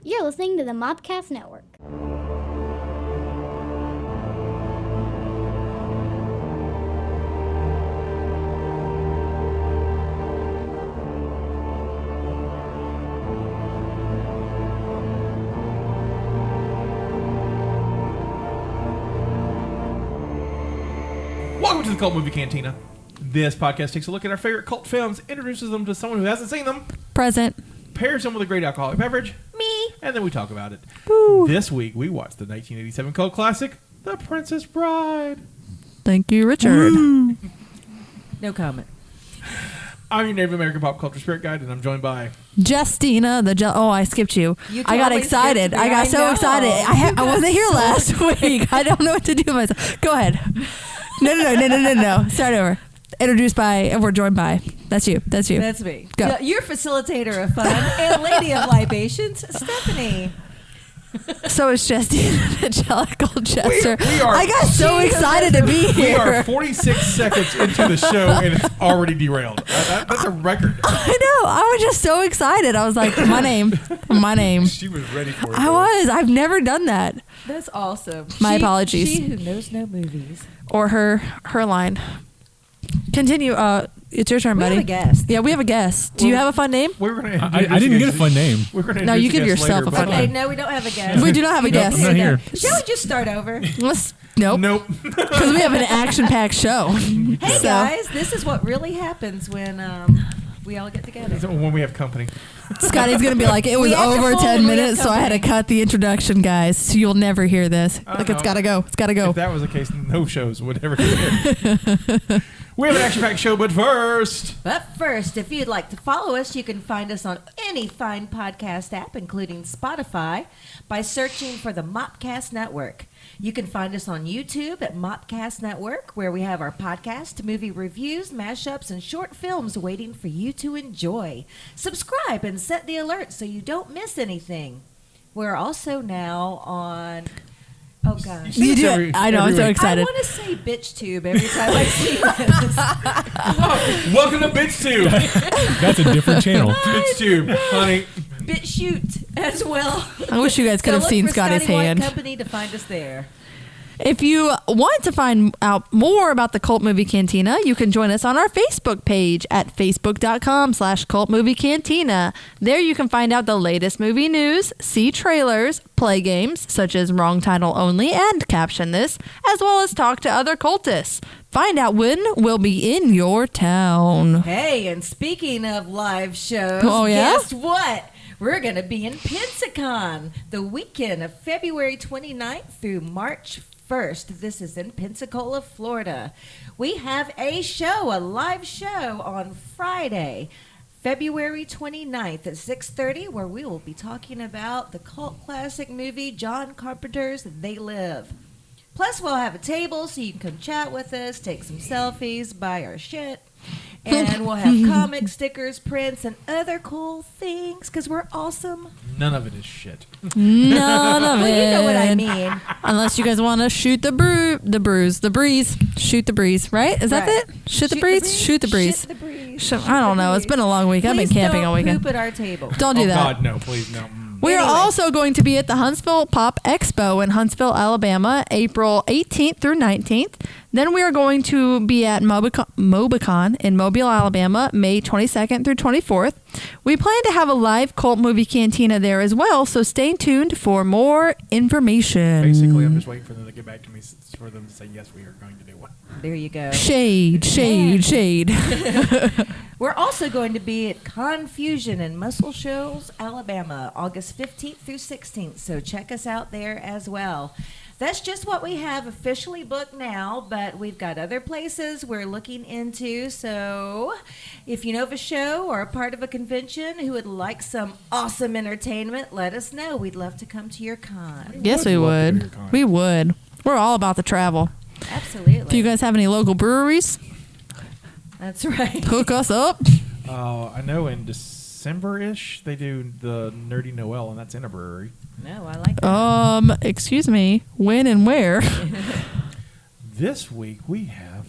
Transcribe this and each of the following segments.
You're listening to the Mopcast Network. Welcome to the Cult Movie Cantina. This podcast takes a look at our favorite cult films, introduces them to someone who hasn't seen them, Present. pairs them with a great alcoholic beverage, Me. and then we talk about it. Woo. This week, we watched the 1987 cult classic, The Princess Bride. Thank you, Richard. Woo. No comment. I'm your Native American pop culture spirit guide, and I'm joined by... Justina, oh, I skipped you. I got totally excited. skipped me. I got so know. excited. I wasn't here last week. I don't know what to do with myself. Go ahead. No. Start over. Introduced by, and we're joined by. That's you. That's me. Go. Your facilitator of fun and lady of libations, Stephanie. So it's Justina, Angelical Jester. We are- I got so excited to be We here. are 46 seconds into the show, and it's already derailed. That's a record. I know. I was just so excited. I was like, my name. She was ready for it. I was. I've never done that. That's awesome. My apologies. She who knows no movies. Or her line. Continue. It's your turn, We buddy. have a guest. Yeah, we have a guest. Do you have a fun name? We were gonna I didn't get a fun name. No, you give yourself a fun Okay, name. no, we don't have a guest. We do not have a guest. I'm not here. Shall we just start over? Nope. Nope. Because we have an action-packed show. Hey So- guys, this is what really happens when we all get together. When we have company. Scotty's going to be like, it was We have to over fold, 10 we have minutes, so I had to company. cut the introduction, guys. So you'll never hear this. Like, it's got to go. It's got to go. If that was the case, no shows would ever get. We have an action-packed show, but first... But first, if you'd like to follow us, you can find us on any fine podcast app, including Spotify, by searching for the Mopcast Network. You can find us on YouTube at Mopcast Network, where we have our podcast, movie reviews, mashups, and short films waiting for you to enjoy. Subscribe and set the alert so you don't miss anything. We're also now on... Oh, gosh. You do every- it. I know. I'm so every week. I excited. want to say bitch tube every time I see this. Welcome to BitchTube. That's a different channel. BitchTube, honey. Bit shoot as well. I wish you guys could So have look seen for Scotty's Scotty White hand. Company to find us there. If you want to find out more about the Cult Movie Cantina, you can join us on our Facebook page at facebook.com/Cult Movie Cantina. There you can find out the latest movie news, see trailers, play games such as Wrong Title Only and Caption This, as well as talk to other cultists. Find out when we'll be in your town. Hey, and speaking of live shows, Oh, yeah? guess what? We're going to be in Pensacon the weekend of February 29th through March 1st. This is in Pensacola, Florida. We have a live show on Friday, February 29th at 6:30, where we will be talking about the cult classic movie John Carpenter's They Live. Plus, we'll have a table so you can come chat with us, take some selfies, buy our shit. And we'll have comics, stickers, prints, and other cool things because we're awesome. None of it is shit. None of Well, it. you know what I mean. Unless you guys want to shoot the breeze. Shoot the breeze, right? Is that Right. it? Shoot the breeze? Shoot the breeze. Shoot the breeze. I don't know. It's been a long week. I've been camping all weekend. Poop at our table. Don't do Oh, that. God, no, please, no. We are Anyway. also going to be at the Huntsville Pop Expo in Huntsville, Alabama, April 18th through 19th. Then we are going to be at Mobcon in Mobile, Alabama, May 22nd through 24th. We plan to have a live Cult Movie Cantina there as well, so stay tuned for more information. Basically, I'm just waiting for them to get back to me for them to say, yes, we are going to do one. There you go. Shade. We're also going to be at Confusion in Muscle Shoals, Alabama, August 15th through 16th. So check us out there as well. That's just what we have officially booked now, but we've got other places we're looking into. So if you know of a show or a part of a convention who would like some awesome entertainment, let us know. We'd love to come to your con. Yes, we love to do would. your con. We would. We're all about the travel. Absolutely. If you guys have any local breweries, That's right. hook us up. I know in December-ish, they do the Nerdy Noel, and that's in a brewery. No, I like that. Excuse me. When and where? This week, we have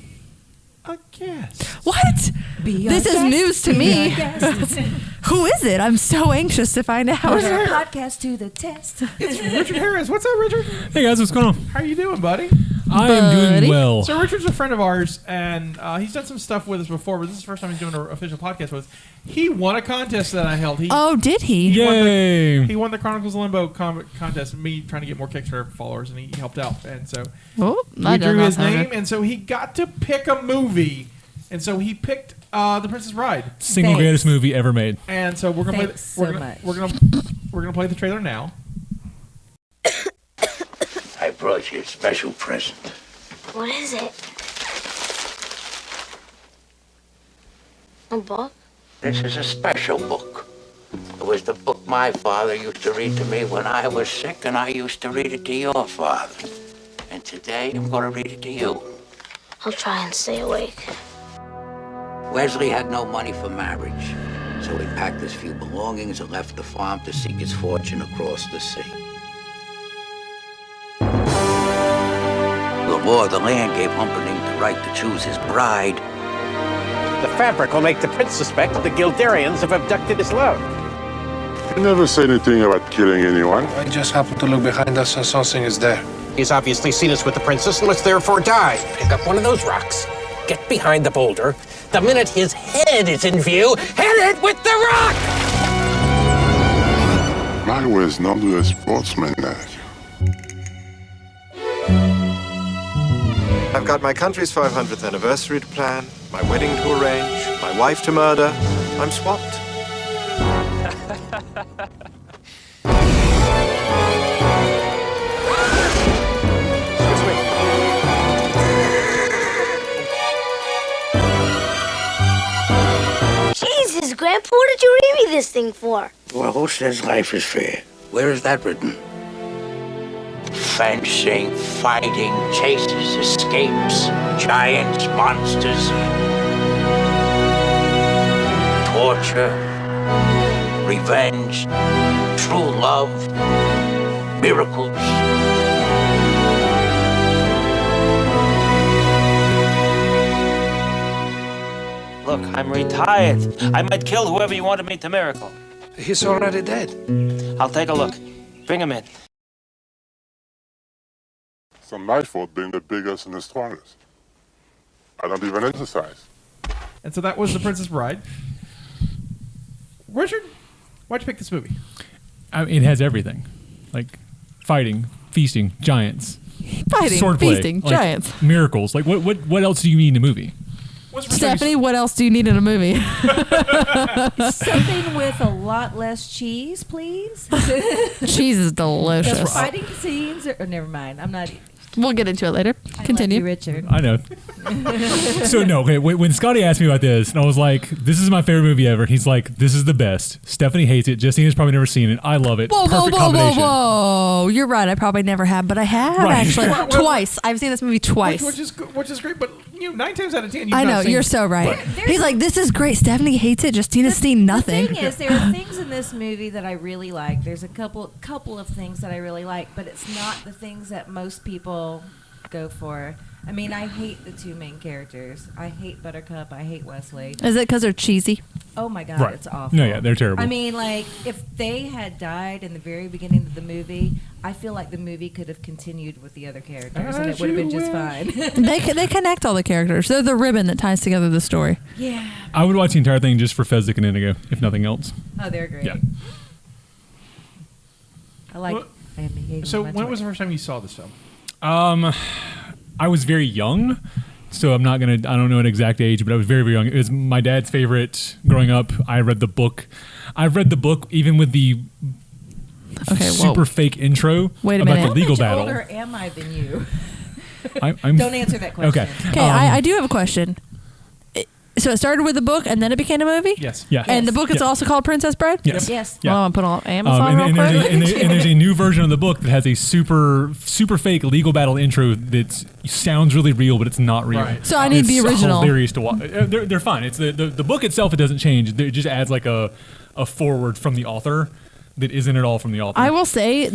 a guest. What? Be our This is guest, news to be me. our guest. Who is it? I'm so anxious to find out. Put our podcast to the test. It's Richard Harris. What's up, Richard? Hey guys, what's going on? How you doing, buddy? I am Buddy. doing well. So Richard's a friend of ours, and he's done some stuff with us before, but this is the first time he's doing an official podcast with us. He won a contest that I held. Oh, did he? Yay! He won the Chronicles of Limbo contest, me trying to get more Kickstarter followers, and he helped out. And so Oh, we drew his name, and so he got to pick a movie. And so he picked The Princess Bride. Single Thanks. greatest movie ever made. And so we're gonna Thanks so play. much. We're gonna play the trailer now. I brought you a special present. What is it? A book? This is a special book. It was the book my father used to read to me when I was sick, and I used to read it to your father. And today I'm going to read it to you. I'll try and stay awake. Wesley had no money for marriage, so he packed his few belongings and left the farm to seek his fortune across the sea. The law of the land gave Humperdinck the right to choose his bride. The fabric will make the prince suspect the Gildarians have abducted his love. You never say anything about killing anyone. I just happened to look behind us and something is there. He's obviously seen us with the princess and must therefore die. Pick up one of those rocks, get behind the boulder. The minute his head is in view, hit it with the rock! I was not a sportsman like you. I've got my country's 500th anniversary to plan, my wedding to arrange, my wife to murder. I'm swamped. Excuse me. Jesus, Grandpa, what did you read me this thing for? Well, who says life is fair? Where is that written? Fencing, fighting, chases, escapes, giants, monsters, torture, revenge, true love, miracles. Look, I'm retired. I might kill whoever you want to meet the miracle. He's already dead. I'll take a look. Bring him in. It's not my fault being the biggest and the strongest. I don't even exercise. And so that was The Princess Bride. Richard, why'd you pick this movie? It has everything. Like fighting, feasting, giants, Fighting, swordplay, feasting, like, giants. miracles. Like what else do you need in a movie? What's the first time you Stephanie, what else do you need in a movie? Something with a lot less cheese, please. Cheese is The delicious. fighting scenes are... Oh, never mind. I'm not... We'll get into it later. Continue. I love you, Richard. I know. So no, okay. When Scotty asked me about this, and I was like, "This is my favorite movie ever." He's like, "This is the best." Stephanie hates it. Justina's probably never seen it. I love it. Whoa, Perfect whoa, whoa, combination. whoa! You're right. I probably never have, but I have Right. actually Well, twice. I've seen this movie twice. which is great, but 9 times out of 10, you've I not know seen you're so right. There's He's like, "This is great." Stephanie hates it. Justina's seen nothing. The thing is, there are things in this movie that I really like. There's a couple of things that I really like, but it's not the things that most people go for. I mean, I hate the two main characters. I hate Buttercup. I hate Wesley. Is it because they're cheesy? Oh my God, Right. it's awful. No, yeah, they're terrible. I mean, like, if they had died in the very beginning of the movie, I feel like the movie could have continued with the other characters, and it As would have been you just wish. fine. They connect all the characters. They're the ribbon that ties together the story. Yeah. I would watch the entire thing just for Fezzik and Inigo, if nothing else. Oh, they're great. Yeah. I like. Well, I hate So them when much was the more. first time you saw this film? I was very young, so I don't know an exact age, but I was very, very young. It was my dad's favorite growing up. I read the book. I've read the book even with the Okay, super whoa. fake intro Wait a about minute. the legal How much battle. older am I than you? I'm Don't answer that question. Okay. Okay, I do have a question. So it started with a book and then it became a movie? Yes. Yeah. And the book is Yeah. also called Princess Bride? Yes. Yes. Yeah. Well, I'm going to put on Amazon and real quick. there's a new version of the book that has a super fake legal battle intro that sounds really real, but it's not real. Right. So I need It's the original. Hilarious to watch. They're fine. It's the book itself. It doesn't change. It just adds like a forward from the author that isn't at all from the author. I will say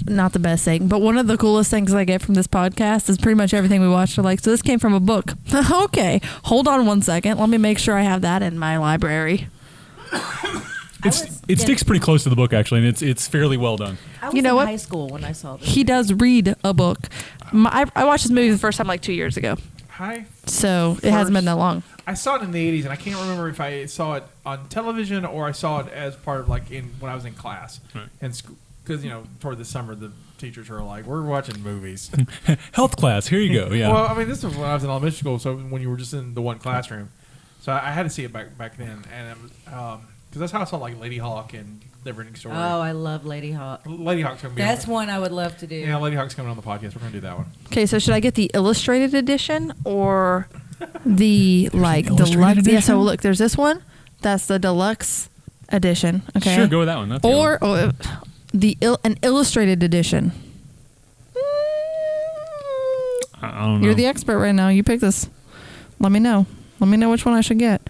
not the best thing, but one of the coolest things I get from this podcast is pretty much everything we watched are like, so this came from a book. Okay, hold on one second. Let me make sure I have that in my library. It sticks pretty close to the book, actually, and it's fairly well done. I was You know in what? high school when I saw this. He does read a book. I watched this movie the first time like 2 years ago, so it hasn't been that long. I saw it in the 80s, and I can't remember if I saw it on television or I saw it as part of when I was in class in school. Because toward the summer, the teachers were like, "We're watching movies." Health class, here you go. Yeah. Well, I mean, this was when I was in elementary school, so when you were just in the one classroom, so I had to see it back then, and it was because that's how I saw like Lady Hawk and Neverending Story. Oh, I love Lady Hawk. Lady Hawk's gonna be. That's one I would love to do. Yeah, Lady Hawk's coming on the podcast. We're gonna do that one. Okay, so should I get the illustrated edition or the illustrated deluxe? Yeah, so edition? look, there's this one. That's the deluxe edition. Okay, Sure, go with that one. That's an illustrated edition. I don't know. You're the expert right now. You pick this. Let me know. Let me know which one I should get.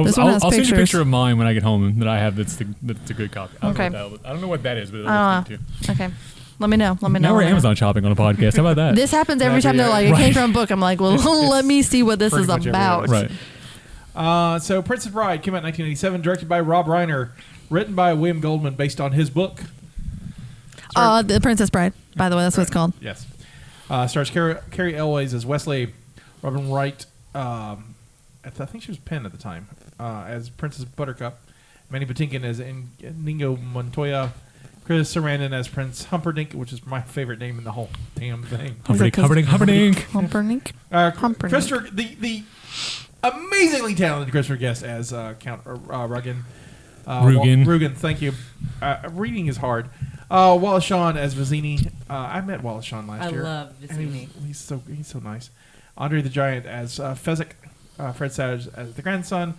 This one has I'll send you a pictures. picture of mine when I get home that I have. That's a good copy. I Okay. don't know what that is, but it looks good too. Okay. Let me know. Let me know. Now we're Let me know. Amazon shopping on a podcast. How about that? This happens every time they're like, it came from a book. I'm like, well, let me see what this is about. Right. So Princess Bride came out in 1987, directed by Rob Reiner, written by William Goldman, based on his book. The Princess Bride, by the way, that's what it's called. Yes. Stars Carrie Elways as Wesley, Robin Wright, I think she was Penn at the time, as Princess Buttercup, Manny Patinkin as Inigo Montoya, Chris Sarandon as Prince Humperdinck, which is my favorite name in the whole damn thing. Humperdinck. Christopher, the amazingly talented Christopher Guest as Count Ruggin. Rugen, thank you. Reading is hard. Wallace Shawn as Vizzini. I met Wallace Shawn last year. I love Vizzini. He's so nice. Andre the Giant as Fezzik. Fred Savage as the grandson.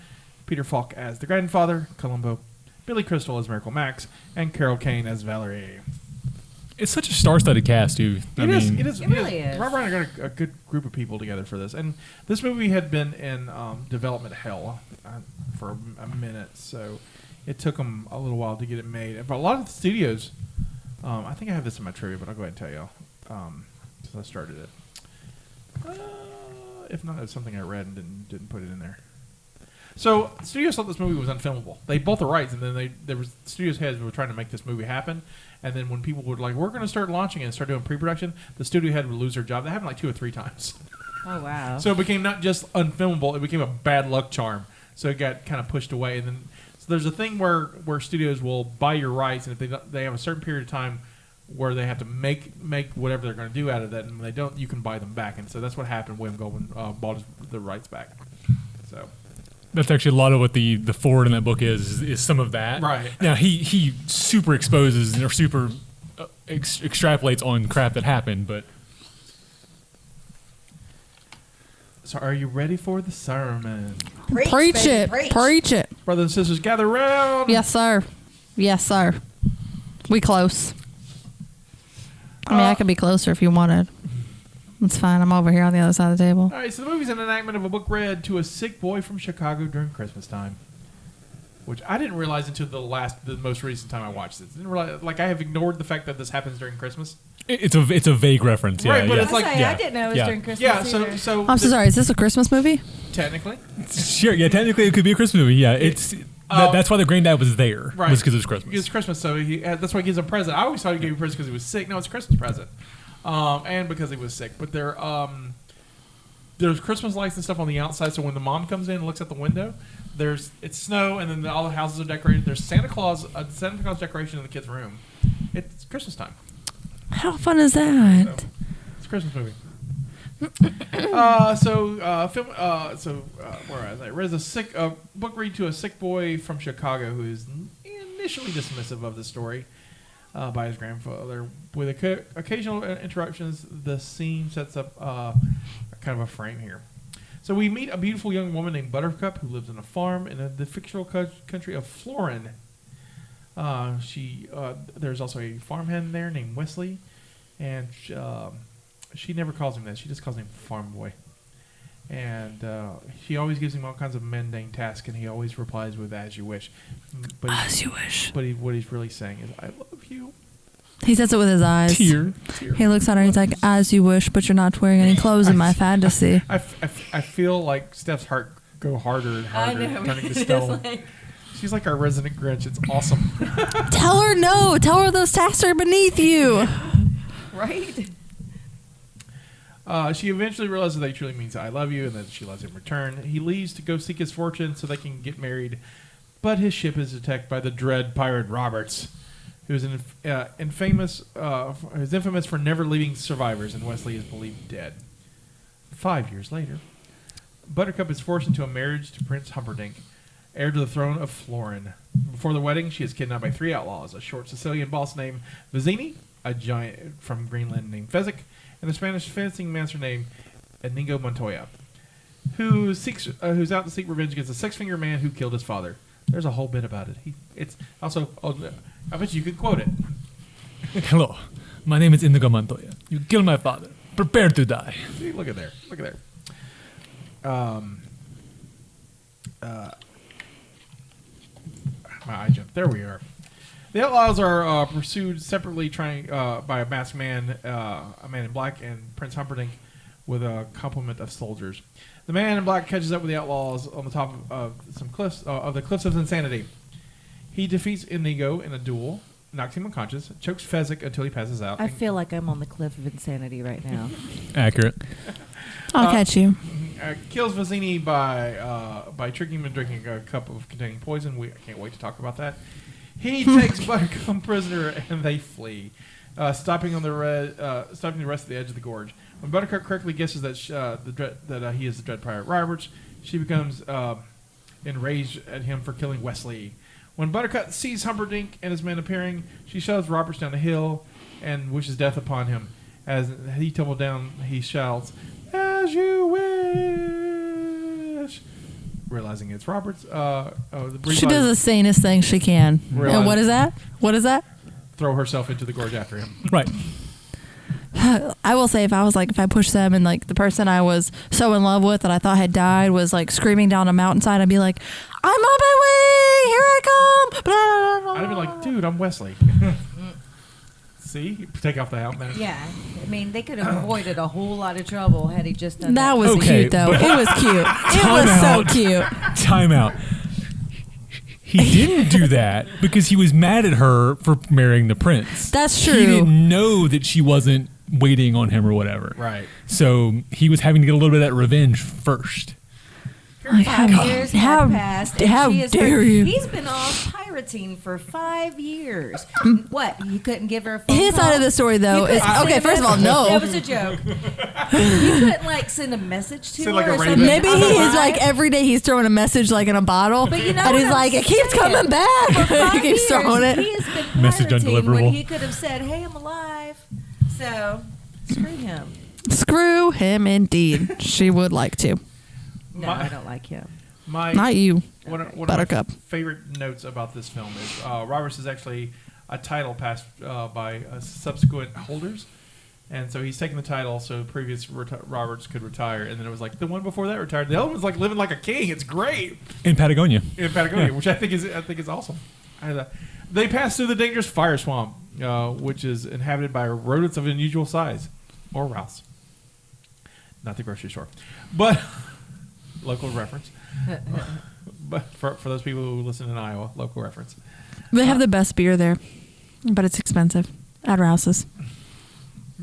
Peter Falk as the grandfather. Columbo. Billy Crystal as Miracle Max. And Carol Kane as Valerie. It's such a star-studded cast, too. It is. Really is. Rob Reiner got a good group of people together for this. And this movie had been in development hell for a minute, so it took them a little while to get it made. But a lot of the studios, I think I have this in my trivia, but I'll go ahead and tell you because I started it. If not, it's something I read and didn't put it in there. So studios thought this movie was unfilmable. They bought the rights, and then there was studios heads who were trying to make this movie happen. And then when people were like, "We're going to start launching it and start doing pre-production," the studio head would lose their job. That happened like 2 or 3 times. Oh wow! So it became not just unfilmable; it became a bad luck charm. So it got kind of pushed away. And then so there's a thing where studios will buy your rights, and if they have a certain period of time where they have to make whatever they're going to do out of that, and when they don't, you can buy them back. And so that's what happened. William Goldman bought the rights back. So. That's actually a lot of what the forward in that book is some of that. Right. Now, he super exposes or super extrapolates on crap that happened, but... So are you ready for the sermon? Preach it. Preach it. Brothers and sisters, gather round. Yes, sir. Yes, sir. We close. I mean, I could be closer if you wanted. It's fine. I'm over here on the other side of the table. All right, so the movie's an enactment of a book read to a sick boy from Chicago during Christmas time, which I didn't realize until the most recent time I watched it. Didn't realize, I have ignored the fact that this happens during Christmas. It's a vague reference, yeah. Right, but yeah. it's like I didn't know it was during Christmas. Yeah, either. so I'm so sorry. Is this a Christmas movie? Technically, sure. Yeah, technically it could be a Christmas movie. Yeah, that's why the granddad was there. Right. Was because it was Christmas. It's Christmas, so that's why he gives him a present. I always thought he gave him a present because he was sick. No, it's a Christmas present. And because he was sick. But there's Christmas lights and stuff on the outside, so when the mom comes in and looks out the window, it's snow, and then all the houses are decorated. There's Santa Claus decoration in the kid's room. It's Christmas time. How fun is that? So, it's a Christmas movie. Where was I? Read a book read to a sick boy from Chicago who is initially dismissive of the story. By his grandfather. With occasional interruptions, the scene sets up kind of a frame here. So we meet a beautiful young woman named Buttercup who lives on a farm in the fictional country of Florin. There's also a farmhand there named Wesley, and she never calls him that. She just calls him Farm Boy. And she always gives him all kinds of mundane tasks, and he always replies with "as you wish." But As you wish. But what he's really saying is, "I love you." He says it with his eyes. Tear. He looks at her and he's like, "As you wish, but you're not wearing any clothes in my fantasy." I feel like Steph's heart go harder and harder, turning to stone. She's like our resident Grinch. It's awesome. Tell her no. Tell her those tasks are beneath you. Right? She eventually realizes that he truly means "I love you," and that she loves him in return. He leaves to go seek his fortune so they can get married, but his ship is attacked by the dread pirate Roberts, who's infamous for never leaving survivors, and Wesley is believed dead. 5 years later, Buttercup is forced into a marriage to Prince Humperdinck, heir to the throne of Florin. Before the wedding, she is kidnapped by 3 outlaws: a short Sicilian boss named Vizzini, a giant from Greenland named Fezzik, and a Spanish fencing master named Inigo Montoya, who's out to seek revenge against the six-finger man who killed his father. There's a whole bit about it. It's also, I bet you could quote it. Hello, my name is Inigo Montoya. You killed my father. Prepare to die. See, look at there. My eye jumped. There we are. The outlaws are pursued separately, by a masked man, a man in black, and Prince Humperdinck with a complement of soldiers. The man in black catches up with the outlaws on the top of some cliffs of the Cliffs of Insanity. He defeats Inigo in a duel, knocks him unconscious, chokes Fezzik until he passes out. I feel like I'm on the cliff of insanity right now. Accurate. I'll catch you. Kills Vizzini by tricking him into drinking a cup of containing poison. I can't wait to talk about that. He takes Buttercup prisoner and they flee, stopping the rest of the edge of the gorge. When Buttercup correctly guesses that he is the dread pirate Roberts, she becomes enraged at him for killing Wesley. When Buttercup sees Humperdinck and his men appearing, she shoves Roberts down a hill and wishes death upon him. As he tumbles down, he shouts, "As you wish!" Realizing it's Roberts. She does the sanest thing she can. And what is that? Throw herself into the gorge after him. Right. I will say, if I pushed them and like the person I was so in love with that I thought had died was like screaming down a mountainside, I'd be like, "I'm on my way! Here I come!" Blah, blah, blah. I'd be like, "Dude, I'm Wesley." See? Take off the helmet. Yeah. I mean, they could have avoided a whole lot of trouble had he just done that. That was cute, though. It was cute. It was so cute. Time out. He didn't do that because he was mad at her for marrying the prince. That's true. He didn't know that she wasn't waiting on him or whatever. Right. So he was having to get a little bit of that revenge first. Like, 5 years have passed. And how she is dare you. He's been off pirating for 5 years. What? You couldn't give her a phone His call? side of the story, though, is okay. First of all, no. That was a joke. You couldn't like send a message to Send, her like, a or raven. something. Maybe he is like every day he's throwing a message like in a bottle, But you know and what he's I'm like, "It keeps saying? coming back." For 5 He keeps throwing years, it. He has been Message pirating undeliverable. when he could have said, "Hey, I'm alive." So screw him. Screw him, indeed. She would like to. No, I don't like him. Not you. One of Buttercup. my favorite notes about this film is Roberts is actually a title passed by subsequent holders. And so he's taking the title so previous Roberts could retire. And then it was like the one before that retired. The other one's like living like a king. It's great. In Patagonia. Which I think is awesome. They pass through the dangerous fire swamp, which is inhabited by rodents of unusual size. Or Rouse. Not the grocery store. But local reference. But for those people who listen in Iowa, local reference. They have the best beer there, but it's expensive at Rouse's.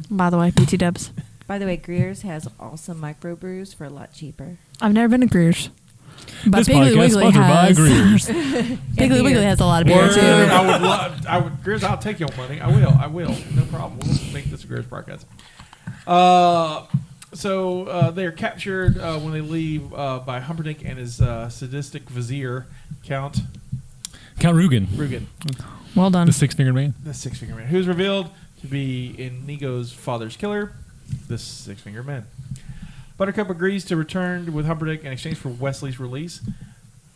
By the way, BT Dubs. By the way, Greer's has awesome microbrews for a lot cheaper. I've never been to Greer's. But This Piggly podcast Wiggly sponsored by has Greer's. Piggly Wiggly has a lot of beer Word. too. I would Greer's, I'll take your money. I will. No problem. We'll make this a Greer's podcast. So they are captured when they leave by Humperdinck and his sadistic vizier, Count Rugen. Well done. The six-fingered man. The six-finger man, who's revealed to be Inigo's father's killer, the six-fingered man. Buttercup agrees to return with Humperdinck in exchange for Wesley's release.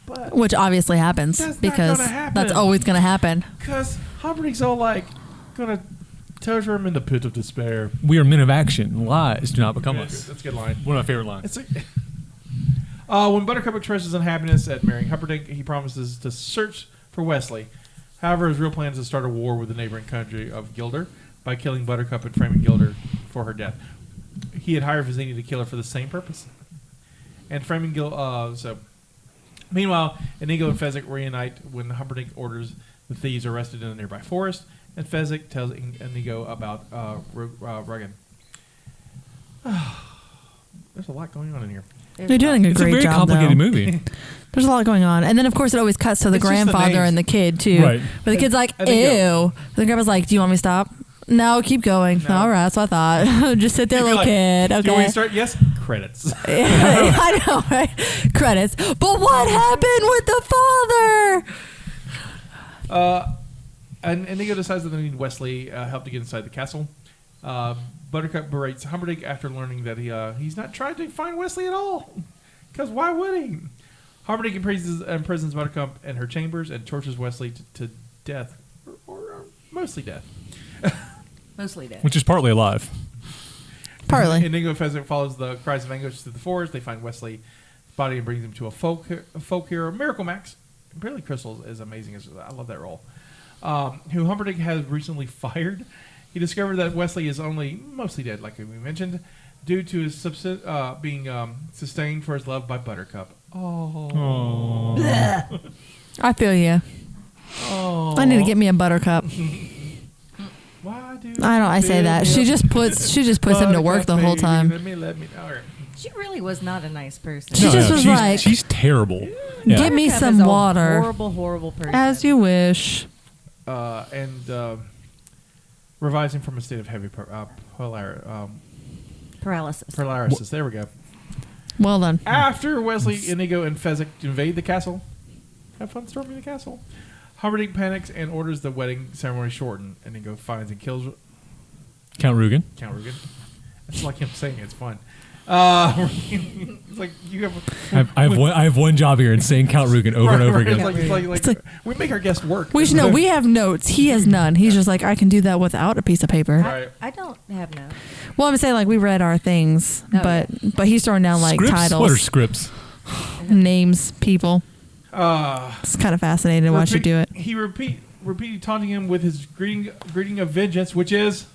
But Which obviously happens That's not because gonna happen. that's always going to happen. because Humperdinck's all like, gonna torture him in the pit of despair. We are men of action. Lies do not become us. That's a good line. One of my favorite lines. It's like, When Buttercup expresses unhappiness at marrying Humperdinck, he promises to search for Wesley. However, his real plan is to start a war with the neighboring country of Gilder by killing Buttercup and framing Gilder for her death. He had hired Vizzini to kill her for the same purpose. And framing meanwhile, Inigo and Fezzik reunite when Humperdinck orders the thieves arrested in a nearby forest, and Fezzik tells Inigo about Ruggin. There's a lot going on in here. You're doing a great job. It's a very complicated movie. There's a lot going on. And then, of course, it always cuts to the It's just the grandfather names. and the kid, too. Right. Where the kid's like, ew. And the grandpa's like, do you want me to stop? No, keep going. No. All right, that's what I thought. Just sit there, You're little like, kid. Do you want me Okay. to start? Yes. Credits. I know, right? Credits. But what happened with the father? And Inigo decides that they need Wesley help to get inside the castle. Buttercup berates Humperdinck after learning that he's not trying to find Wesley at all. Because why would he? Humperdinck imprisons Buttercup in her chambers and tortures Wesley to death. Or mostly death. Mostly dead. Which is partly alive. Partly. Inigo and Fezzik follows the cries of anguish through the forest. They find Wesley's body and brings him to a folk hero, Miracle Max. Billy Crystal is amazing. I love that role. Who Humperdinck has recently fired. He discovered that Wesley is only mostly dead, like we mentioned, due to his being sustained for his love by Buttercup. Oh. I feel you. Oh. I need to get me a Buttercup. Why do I say that. She just puts him to work the whole time. Let me. All right. She really was not a nice person. She just was like, she's terrible. Yeah. give me Buttercup some is a water. Horrible, horrible person. As you wish. And revives him from a state of heavy paralysis. There we go. Well done. After Wesley, Inigo, and Fezzik invade the castle, have fun storming the castle. Humperdinck panics and orders the wedding ceremony shortened. Inigo finds and kills Count Rugen. It's like him saying it. It's fun. It's like you have. I have one job here in saying Count Rugen over and over again. It's like we make our guests work. We should know. We have notes. He has none. He's just like, I can do that without a piece of paper. Right. I don't have no. Well, I'm saying like we read our things, Oh, but he's throwing down like Scripts? titles, What are scripts? names, people. It's kind of fascinating to watch you do it. He repeated taunting him with his greeting of vengeance, which is,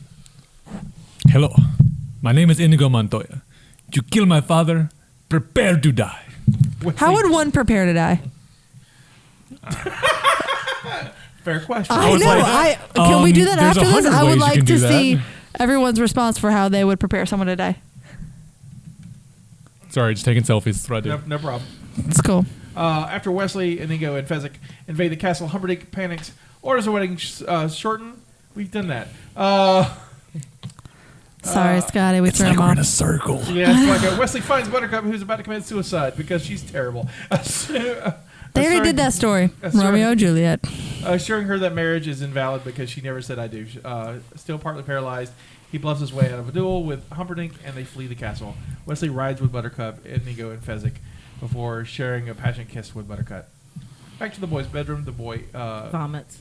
Hello, my name is Inigo Montoya. You kill my father, prepare to die. How would one prepare to die? Fair question. I know. Can we do that there's after this? 100 I would ways you like can to do that. see everyone's response for how they would prepare someone to die. Sorry, just taking selfies. That's what I do. No problem. It's cool. After Wesley, Inigo, and Fezzik invade the castle, Humperdinck panics, orders the wedding shortened. We've done that. Sorry, Scotty. We threw him We're in a off. circle. Yeah, it's like Wesley finds Buttercup, who's about to commit suicide because she's terrible. They already did that story. Romeo and Juliet. Assuring her that marriage is invalid because she never said I do. Still partly paralyzed, he bluffs his way out of a duel with Humperdinck, and they flee the castle. Wesley rides with Buttercup, Inigo, and Fezzik before sharing a passionate kiss with Buttercup. Back to the boy's bedroom. The boy Vomits.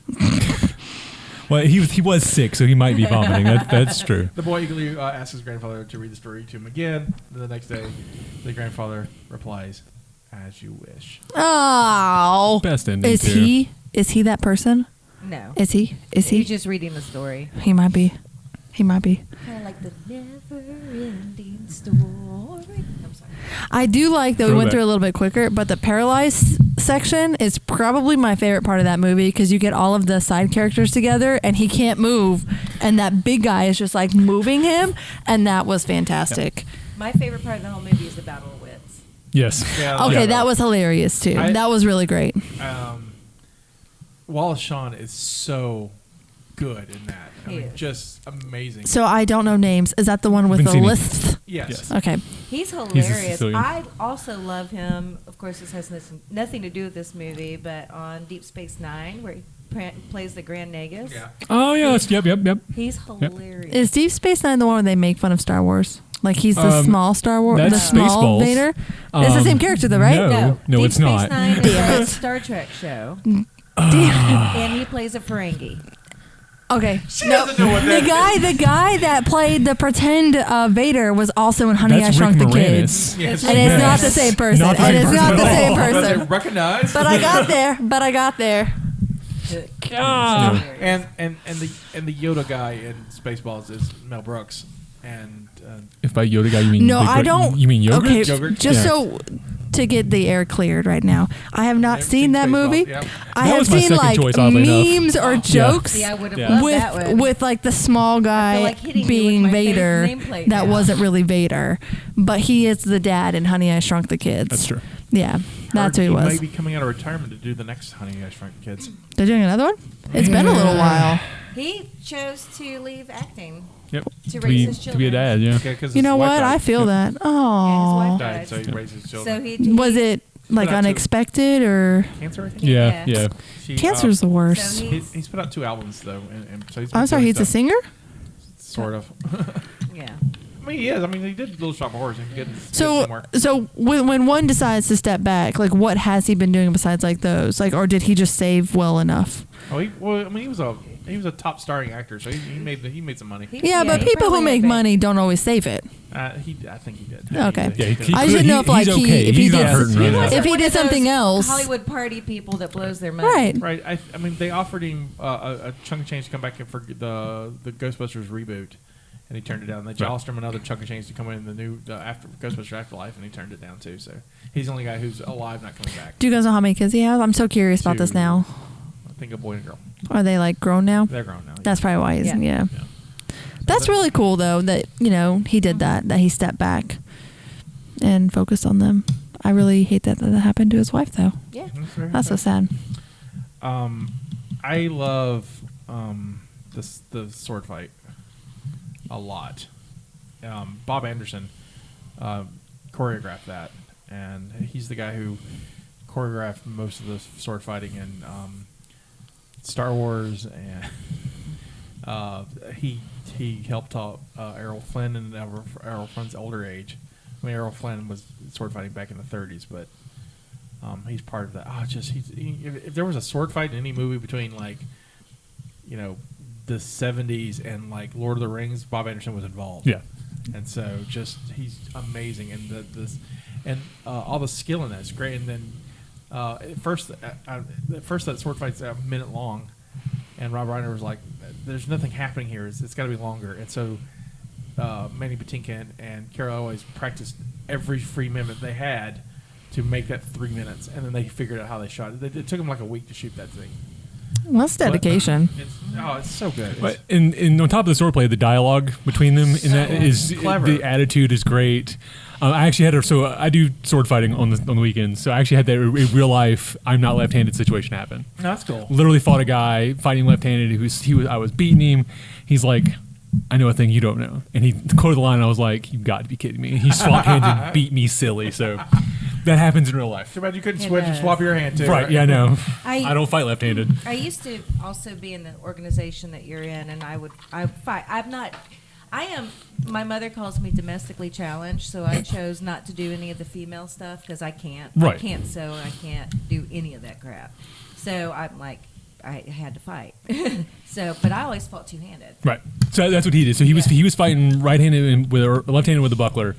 Well, he was sick, so he might be vomiting. That's true. The boy eagerly asks his grandfather to read the story to him again. Then the next day, the grandfather replies, "As you wish." Oh, Best ending. is too. he that person? No. Is he? He's just reading the story. He might be. Kind of like the never-ending story. I'm sorry. I do like that we went Throwback. through a little bit quicker, but the paralyzed section is probably my favorite part of that movie because you get all of the side characters together and he can't move, and that big guy is just like moving him, and that was fantastic. My favorite part of the whole movie is the Battle of Wits. Yes. Yeah, Okay, that was hilarious too. That was really great. Wallace Shawn is so good in that. He is. Just amazing. So I don't know names. Is that the one with the Vincini. list? Yes. Okay. He's He's a hilarious. Sicilian. I also love him. Of course, this has nothing to do with this movie, but on Deep Space Nine, where he plays the Grand Nagus. Yeah. Oh, yes. Yep. He's hilarious. Is Deep Space Nine the one where they make fun of Star Wars? Like he's the small Star Wars, the that's small Spaceballs. Vader. It's the same character though, right? No, Deep it's Space not. Nine is a Star Trek show, Damn. and he plays a Ferengi. Okay. doesn't know what that The guy that played the pretend Vader was also in Honey, That's I Shrunk Rick the Kids. Moranis. Yes. And it's not the same person. Not the And same it's not person the at same all. But they person. recognize. But I got there. But I got there. Yeah. And the Yoda guy in Spaceballs is Mel Brooks. And If by Yoda guy you mean No, Big I Red- don't. You mean yogurt? Okay, Yogurt? just Yeah. so to get the air cleared right now, I have not Never seen seen that Spaceballs, movie. yeah. I That have was my seen second like choice, oddly memes or jokes See, I would have Yeah. loved that one. with like the small guy like hitting you being with my fake Vader nameplate that now. wasn't really Vader, but he is the dad in Honey, I Shrunk the Kids. That's true. Yeah, that's who he He was. may be coming out of retirement to do the next Honey, I Shrunk the Kids. They're doing another one. It's been a little while. He chose to leave acting. Yep. To be, raise his to be a children. dad, yeah. Okay, 'cause You his know wife what? died. I feel that. Yeah, his Oh, wife Died, so he Yeah. raised his So children. he was it like Put out two- unexpected or Cancer, I think? Yeah, Yeah. yeah. She, cancer's the worst? So he's put out 2 albums, though. And so he's I'm been sorry, doing he's a stuff, singer. Sort of. Yeah. I mean, he is. I mean, he did Little Shop of Horrors. He can get So, somewhere. so when one decides to step back, like what has he been doing besides like those? Like, or did he just save well enough? Oh, I mean, he was a top starring actor, so he made some money. Yeah, but he people who probably make had money don't always save it. I think he did. Okay. He did. Yeah, I just didn't know if like he's he okay. if he He's did not hurting right now. if he One did of those something else. Hollywood party people that blows their money. Right. Right. I mean, they offered him a chunk of change to come back in for the Ghostbusters reboot, and he turned it down. They jostled him another chunk of change to come in the after Ghostbusters Afterlife, and he turned it down too. So he's the only guy who's alive, not coming back. Do you guys know how many kids he has? I'm so curious about this Two. now. I think a boy and a girl. Are they like grown now? They're grown now. That's probably why he's Yeah. yeah. That's really cool though that he did that he stepped back and focused on them. I really hate that happened to his wife though. Yeah. That's so sad. I love the sword fight a lot. Bob Anderson choreographed that, and he's the guy who choreographed most of the sword fighting in Star Wars, and he helped out Errol Flynn in Errol Flynn's older age. I mean, Errol Flynn was sword fighting back in the 30s, but he's part of that. If there was a sword fight in any movie between the 70s and like Lord of the Rings, Bob Anderson was involved. Yeah. And so he's amazing, and all the skill in that is great. And then at first that sword fight's a minute long, and Rob Reiner was like, "There's nothing happening here. It's got to be longer." And so Manny Patinkin and Carol always practiced every free minute they had to make that 3 minutes, and then they figured out how they shot it. It took them like a week to shoot that thing. Well, that's dedication. It's so good. But in on top of the swordplay, the dialogue between them in that is clever. The attitude is great. I actually had I do sword fighting on the weekends, so I actually had that in real life I'm not left-handed situation happen. No, that's cool. Literally fought a guy fighting left-handed I was beating him. He's like, "I know a thing you don't know," and he quoted the line. And I was like, "You've got to be kidding me!" He swap-handed beat me silly. So that happens in real life. Too bad you couldn't switch and swap your hand too. Right? Yeah, no. I I don't fight left-handed. I used to also be in the organization that you're in, and I would fight. My mother calls me domestically challenged, so I chose not to do any of the female stuff because I can't. Right. I can't sew, and I can't do any of that crap. So I'm like, I had to fight. But I always fought two-handed. Right. So that's what he did. So he was fighting right-handed or left-handed with a buckler,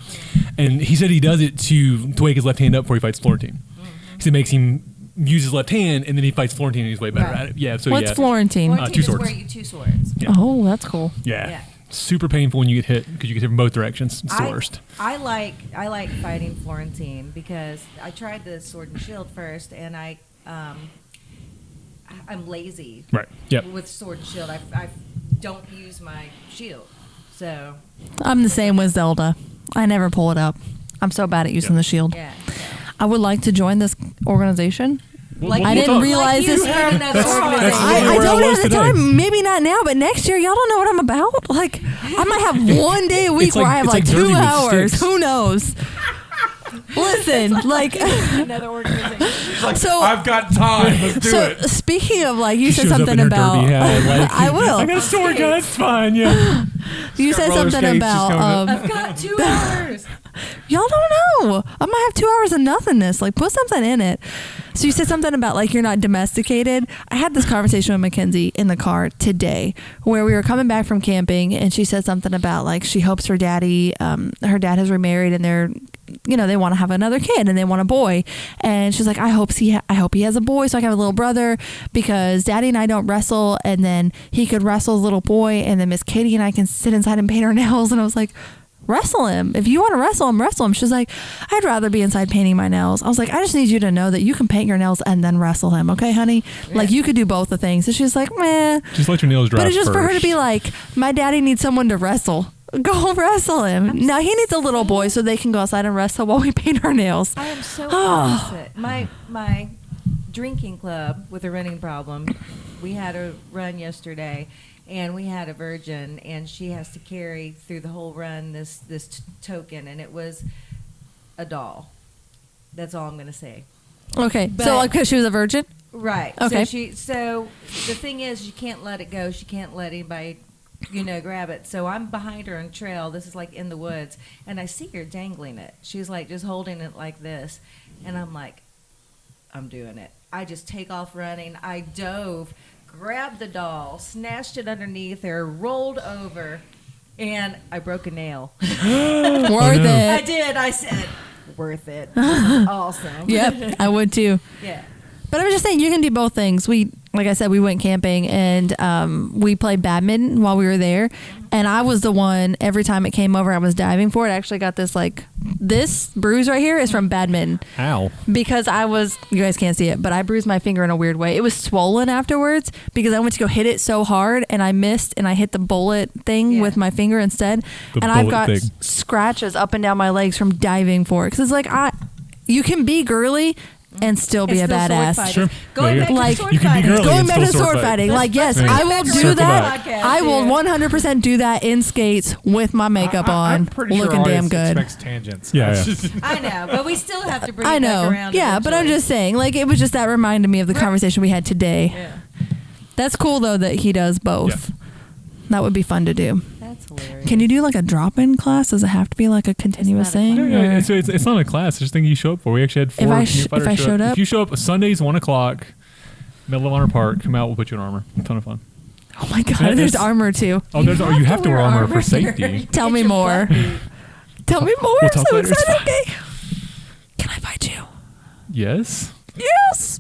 and he said he does it to wake his left hand up before he fights Florentine. So it makes him use his left hand, and then he fights Florentine, and he's way better Right. at it. Yeah. So What's Florentine? Florentine two is swords. where you 2 swords. Yeah. Oh, that's cool. Yeah. Yeah. Super painful when you get hit because you get hit from both directions. It's the worst. I like fighting Florentine because I tried the sword and shield first, and I'm lazy. Right. Yep. With sword and shield, I don't use my shield. So I'm the same with Zelda. I never pull it up. I'm so bad at using the shield. yeah. I would like to join this organization. Like I you- didn't like realize you this. have another organization. That's I literally where I don't was have the today. time. Maybe not now, but next year, y'all don't know what I'm about. Like, I might have one day a week It's where like- I have it's like like 2 Derby with hours. sticks. Who knows? Listen, like, Another organization. so I've got time. Let's do so it. speaking of like, you She said shows up something in her about. derby hat, like, I will. I got a sword gun. It's fine. Yeah. You said roller something skates, just about. I've got 2 hours. Y'all don't know. I might have 2 hours of nothingness. Like, put something in it. So you said something about like you're not domesticated. I had this conversation with Mackenzie in the car today where we were coming back from camping, and she said something about like she hopes her dad has remarried and they're, you know, they want to have another kid and they want a boy. And she's like, I hope he has a boy so I can have a little brother, because daddy and I don't wrestle, and then he could wrestle his little boy, and then Miss Katie and I can sit inside and paint our nails. And I was like, wrestle him. If you want to wrestle him, wrestle him. She's like, I'd rather be inside painting my nails. I was like, I just need you to know that you can paint your nails and then wrestle him. Okay, honey? Yeah. Like, you could do both the things. And she's like, meh. Just let your nails dry. But it's just first. for her to be like, my daddy needs someone to wrestle. Go wrestle him. Now he needs a little boy so they can go outside and wrestle while we paint our nails. I am so opposite. My drinking club with a running problem, we had a run yesterday, and we had a virgin, and she has to carry through the whole run this token, and it was a doll. That's all I'm going to say. Okay, But, so like because she was a virgin? Right. Okay. So the thing is, you can't let it go. She can't let anybody, grab it. So I'm behind her on trail. This is like in the woods, and I see her dangling it. She's like just holding it like this, and I'm like, I'm doing it. I just take off running. I dove, grabbed the doll, snatched it underneath her, rolled over, and I broke a nail. Worth it. I did. I said, worth it. Awesome. Yep, I would too. Yeah. But I was just saying, you can do both things. Like I said, we went camping, and we played badminton while we were there. And I was the one, every time it came over, I was diving for it. I actually got this bruise right here is from badminton. Ow. Because you guys can't see it, but I bruised my finger in a weird way. It was swollen afterwards because I went to go hit it so hard, and I missed, and I hit the bullet thing with my finger instead. And I've got scratches up and down my legs from diving for it. Because it's like, you can be girly and still be a badass. Sure. Going back to sword you can be fighting. girly Going and back to still sword fighting. Like, yes, Right. I will do Circle that. back. I will 100% do that in skates with my makeup on, I'm pretty looking sure damn good. Expects tangents. Yeah. I know, but we still have to bring I it back know. around. Yeah, but I'm eventually. just saying, like, it was just that reminded me of the conversation we had today. Yeah. That's cool, though, that he does both. Yeah. That would be fun to do. That's hilarious. Can you do like a drop-in class? Does it have to be like a continuous thing? Yeah, or- so it's not a class. It's just a thing you show up for. We actually had 4 If I showed up? If you show up Sundays, 1 o'clock, middle of Honor Park, come out, we'll put you in armor. A ton of fun. Oh my God, there's armor too. Oh, you have to wear armor for safety. Tell me more. Tell me more. We'll I'm talk so later. It's excited. fine. Okay. Can I fight you? Yes. Yes.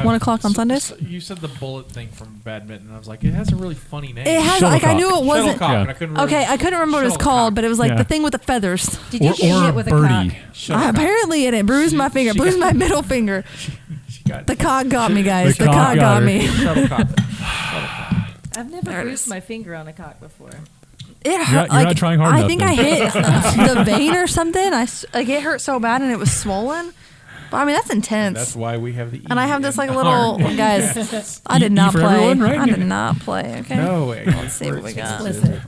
1 o'clock on Sundays? You said the bullet thing from badminton, and I was like, it has a really funny name. It has, like, I knew it wasn't. Shuttlecock, and I couldn't remember. Okay, I couldn't remember what it was called, but it was like the thing with the feathers. Did you get hit with a cock? Apparently it bruised my finger, bruised my middle finger. She got The cock got me, guys. The The cock cock got got her. me. Shuttlecock. I've never There it bruised is. my finger on a cock before. It You're hurt. not trying hard I enough think then. I hit the vein or something. It hurt so bad and it was swollen. But I mean, that's intense. That's why we have the E And I have this like in little our- guys. I did not for play. everyone, right? I did not play. Okay. No way. Let's see what we got. Explicit.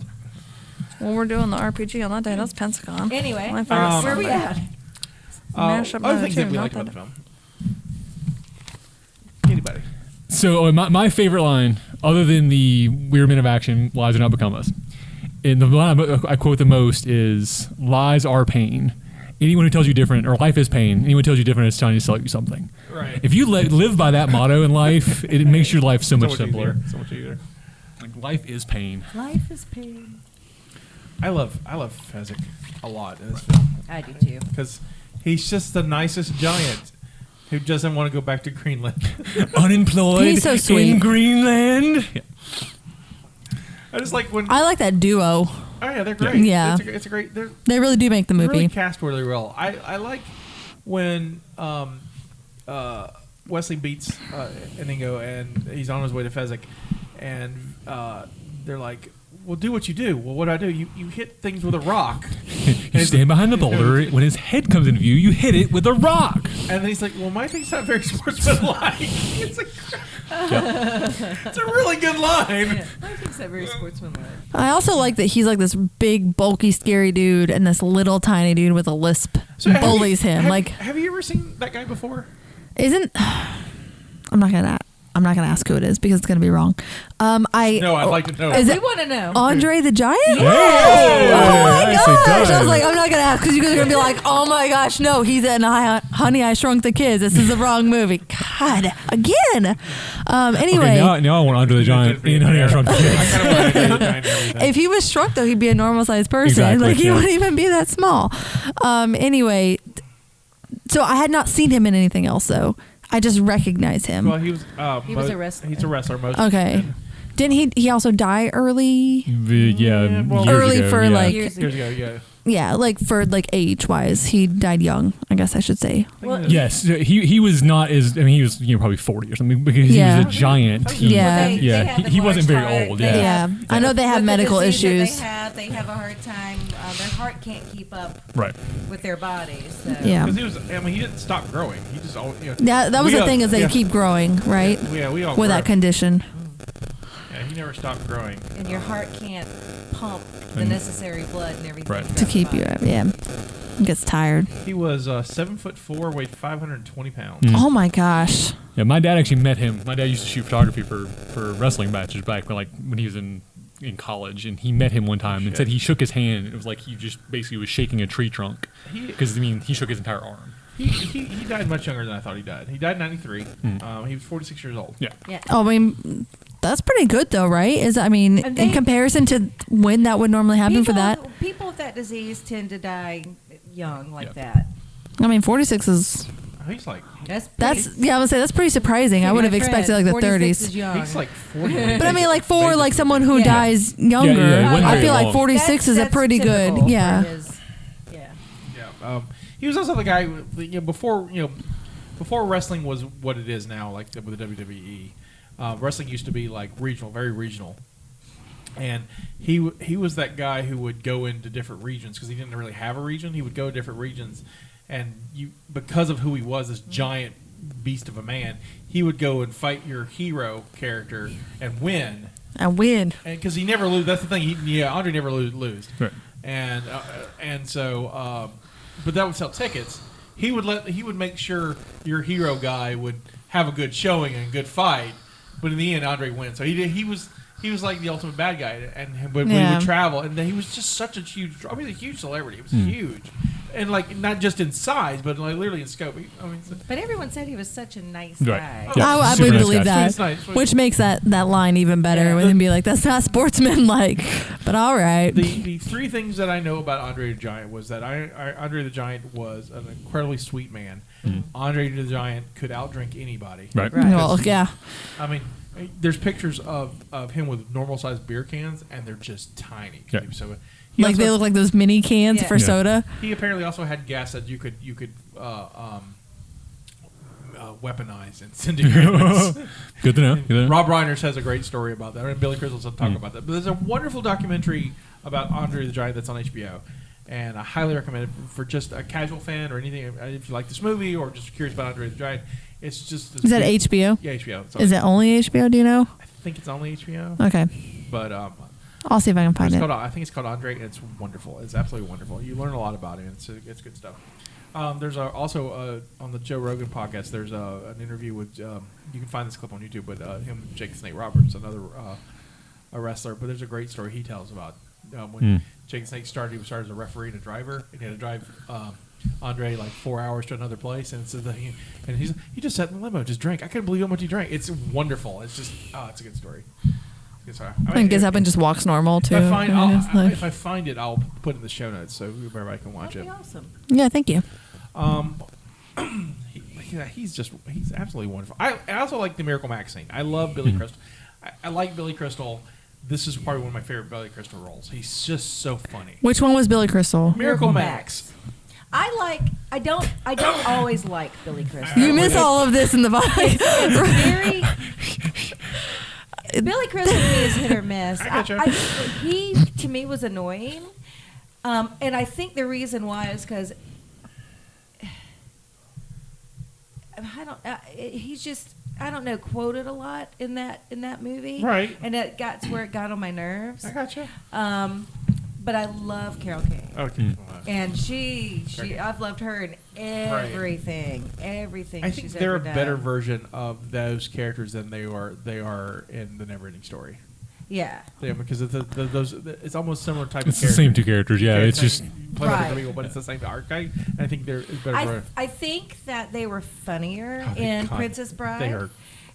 When we're doing the RPG on that day, that's Pensacon. Anyway, My favorite where we Sunday. at? Mash up other my things two, that we not like about that- the film. Anybody? So my favorite line, other than the "We're men of action, lies do not become us," and the line I quote the most is "Lies are pain. Anyone who tells you different, or life is pain. Anyone who tells you different is trying to sell you something." Right. If you live by that motto in life, it makes your life so much simpler. So much easier. Like, life is pain. Life is pain. I love Fezzik a lot in this film I do too. because he's just the nicest giant who doesn't want to go back to Greenland. Unemployed He's so sweet. in Greenland. Yeah. I just like when. I like that duo. Oh yeah, they're great. Yeah. It's a great. They're They really do make the movie. really cast really well. I like when Wesley beats Inigo and he's on his way to Fezzik, and they're like, "Well, do what you do." Well, what do I do? You hit things with a rock. You stand behind the boulder. When his head comes into view, you hit it with a rock. And then he's like, "Well, my thing's not very sportsmanlike." It's a really good line. Yeah, I think that very sportsmanlike. I also like that he's like this big, bulky, scary dude, and this little tiny dude with a lisp bullies him. Have you ever seen that guy before? I'm not gonna I'm not going to ask who it is because it's going to be wrong. I'd like to know. Is We it want to know. Andre the Giant? Yes! Oh my Nicely gosh! I done. was like, I'm not gonna ask because you guys are gonna be like, oh my gosh, no, he's in Honey, I Shrunk the Kids. This is the wrong movie. God, again. Anyway, Okay, now I want Andre the Giant in Honey, I Shrunk the I Kids. kind of want to do Giant and everything. if he was shrunk though, he'd be a normal sized person. Exactly, Like he yeah. wouldn't even be that small. Anyway, so I had not seen him in anything else though. I just recognize him. Well, he was a wrestler. He's a wrestler. Most Okay. Didn't he also die early? Yeah, well, years Early ago, for yeah. like years ago, yeah. yeah, like for like age wise, he died young. I guess I should say. Well, Yes, he was not as. I mean, he was probably 40 or something because Yeah. he was a giant. Yeah. They have he wasn't very enlarged old. heart. Yeah, Yeah, I know they have With the medical disease issues. that they have a hard time. Their heart can't keep up right. with their bodies. So. Yeah. Because he didn't stop growing. He just always. That was we the all- thing is they yeah. keep growing, right? Yeah, we all With grow. that condition. Yeah, he never stopped growing. And your heart can't pump the necessary blood and everything. Right. throughout To the keep you body. it gets tired. He was 7'4", weighed 520 pounds. Oh my gosh. Yeah, my dad actually met him. My dad used to shoot photography for wrestling matches back when he was in college, and he met him one time and said he shook his hand. It was like he just basically was shaking a tree trunk because he shook his entire arm. He died much younger than I thought he died. He died in 93. He was 46 years old. Yeah. Yeah. Oh, I mean, that's pretty good though, right? And In comparison to when that would normally happen for that. People with that disease tend to die young like Yeah. that. I mean, 46 is. He's like That's I would say that's pretty surprising. I would have expected like the 46 is 30s. young. he's like 40. But I mean, like for like someone who Yeah. dies younger, yeah, it wasn't I very feel like long. 46 is a That's pretty typical good. for Yeah. his- yeah. Yeah. He was also the guy before wrestling was what it is now, like with the WWE. Wrestling used to be like regional, very regional. And he was that guy who would go into different regions because he didn't really have a region. He would go to different regions, and because of who he was, this giant beast of a man, he would go and fight your hero character and win. And win. And because he never lose. That's the thing. Andre never lose. Right. And so, but that would sell tickets. He would make sure your hero guy would have a good showing and a good fight. But in the end, Andre wins. So he was like the ultimate bad guy, and when he would travel, and he was just such a huge. I mean, a huge celebrity. He was huge, and like not just in size, but like literally in scope. But everyone said he was such a nice Right. guy. Yeah. I super would nice believe guy. that, Nice. which makes that line even better Yeah. with him be like, "That's not sportsman-like," but all right. The three things that I know about Andre the Giant was that Andre the Giant was an incredibly sweet man. Andre the Giant could outdrink anybody. Right. Well, yeah. I mean, there's pictures of him with normal sized beer cans, and they're just tiny. Yeah. So Like they look like those mini cans Yeah. for Yeah. soda. he apparently also had gas that you could weaponize and send to humans. Good to know. Good to know. Rob Reiners has a great story about that, and Billy Crystal's talk about that. But there's a wonderful documentary about Andre the Giant that's on HBO, and I highly recommend it for just a casual fan or anything. If you like this movie or just curious about Andre the Giant, it's just Is that HBO? Yeah, HBO. It's Is it only HBO? Do you know? I think it's only HBO, Okay, but I'll see if I can find it. I think it's called Andre, and it's wonderful. It's absolutely wonderful. You learn a lot about him. It's good stuff. There's also on the Joe Rogan podcast. There's an interview with you can find this clip on YouTube, but him and Jake the Snake Roberts, another a wrestler. But there's a great story he tells about when Jake the Snake started. He started as a referee and a driver, and he had to drive Andre like 4 hours to another place, and so he just sat in the limo, just drank. I couldn't believe how much he drank. It's wonderful. It's just it's a good story. Good story. I mean, And gets up and just walks normal too. If I find it, I'll put it in the show notes so everybody can watch That'd it. be awesome. Yeah, thank you. He's absolutely wonderful. I also like the Miracle Max scene. I love Billy Crystal. I like Billy Crystal. This is probably one of my favorite Billy Crystal roles. He's just so funny. Which one was Billy Crystal? Miracle Max. I don't always like Billy Crystal. You miss all of this in the body. Billy Crystal to me is hit or miss. I gotcha. He to me was annoying, and I think the reason why is because he's just quoted a lot in that movie, Right. And it got to where it got on my nerves. I gotcha. but I love Carol King. Okay. And I've loved her in everything. I think she's they're ever a done. better version of those characters than they are in the Neverending Story. Yeah. Because it's almost similar type It's of the character. same two characters. Yeah, it's just play by Right. different people, but it's the same archetype. I think it's better. I think that they were funnier Oh, in God. Princess Bride. They are.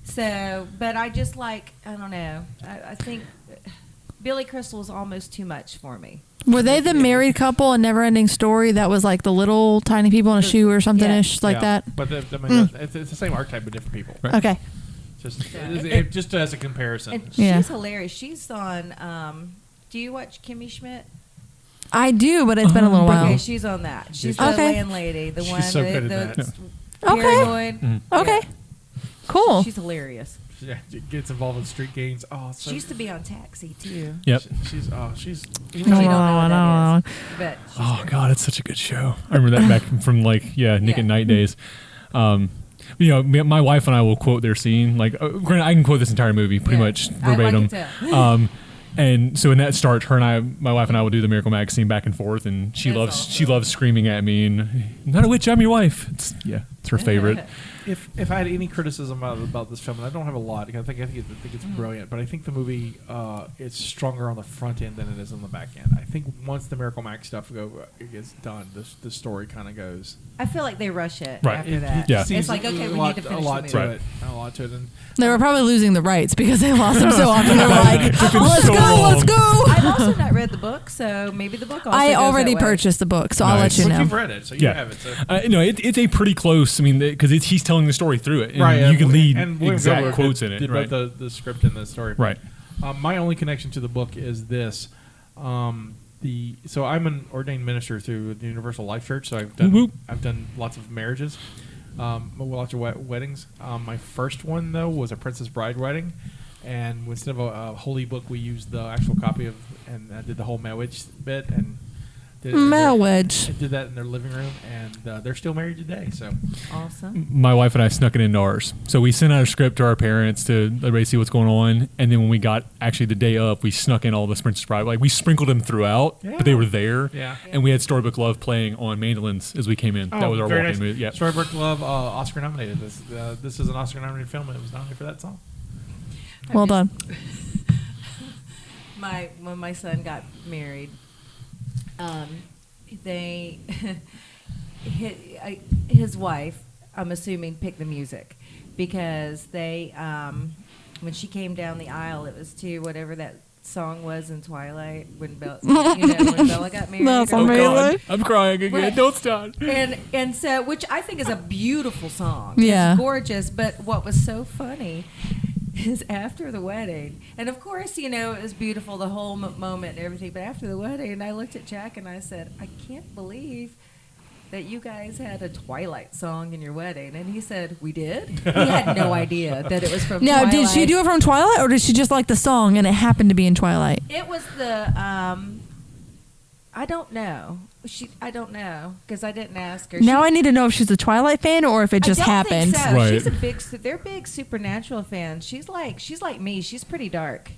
So, but I just I don't know. I think Billy Crystal was almost too much for me. Were they the married couple in Neverending Story that was like the little tiny people in a shoe or something ish like that? But it's the same archetype with different people. Right. Okay. Just as a comparison. And Yeah. she's hilarious. She's on. Do you watch Kimmy Schmidt? I do, but it's been a little while. Okay, she's on that. She's the Okay. landlady, the She's one so that, good at that. that's Okay. paranoid. Okay. Cool. She's hilarious. Yeah, she gets involved in street gangs. Oh, so She used to be on Taxi too. Yep. She's No, You don't know what that is, but she's Oh great. God, it's such a good show. I remember that back from Nick Yeah. at Night days. My wife and I will quote their scene. Like, granted, I can quote this entire movie pretty Yeah. much I like verbatim. it too. And so when that starts, my wife and I will do the Miracle Mag scene back and forth, and she That's she loves screaming at me and not a witch, I'm your wife. It's her favorite. If I had any criticism about this film, and I don't have a lot, because I think it's brilliant, but I think the movie is stronger on the front end than it is on the back end. I think once the Miracle Max stuff gets done, the story kind of goes. I feel like they rush it Right. after that. Yeah. It's like, okay, we need to finish a lot the to movie. it. A lot to it. And They were probably losing the rights because they lost them so often. They're like, let's so go, long. let's go. I've also not read the book, so maybe the book also I goes already that way. purchased the book, so I'll let Nice. you but know. you've read it, so you have it. So. No, it's a pretty close. I mean, because he's telling the story through it, and Right, you can lead and William exact Goldberg quotes did, in it. did Right. both the script and the story. Right. My only connection to the book is this. So I'm an ordained minister through the Universal Life Church. So I've done lots of marriages, lots of weddings. My first one though was a Princess Bride wedding, and instead of a holy book, we used the actual copy of, and I did the whole marriage bit and. Marriage. Did that in their living room, and they're still married today. So Awesome. My wife and I snuck it into ours. So we sent out a script to our parents to let everybody see what's going on. And then when we got actually the day up, we snuck in all the Princess Bride. Like we sprinkled them throughout, but they were there. Yeah. And we had Storybook Love playing on mandolins as we came in. that was our very walk-in nice. movie. Yeah. Storybook Love, Oscar nominated. This is an Oscar nominated film, and it was nominated for that song. Well done. When my son got married, his wife, I'm assuming, picked the music because they when she came down the aisle, it was to whatever that song was in Twilight when Bella, when Bella got married. That's or- amazing. God, I'm crying again. Right. Don't stop. And so, which I think is a beautiful song. Yeah. It's gorgeous. But what was so funny is after the wedding, and of course, it was beautiful, the whole moment and everything, but after the wedding, and I looked at Jack and I said, I can't believe that you guys had a Twilight song in your wedding. And he said, we did? He had no idea that it was from Now, Twilight. did she do it from Twilight, or did she just like the song and it happened to be in Twilight? It was the, I don't know. I don't know, because I didn't ask her. Now I need to know if she's a Twilight fan or if it just I don't happened. think so. Right. They're big Supernatural fans. She's like me. She's pretty dark.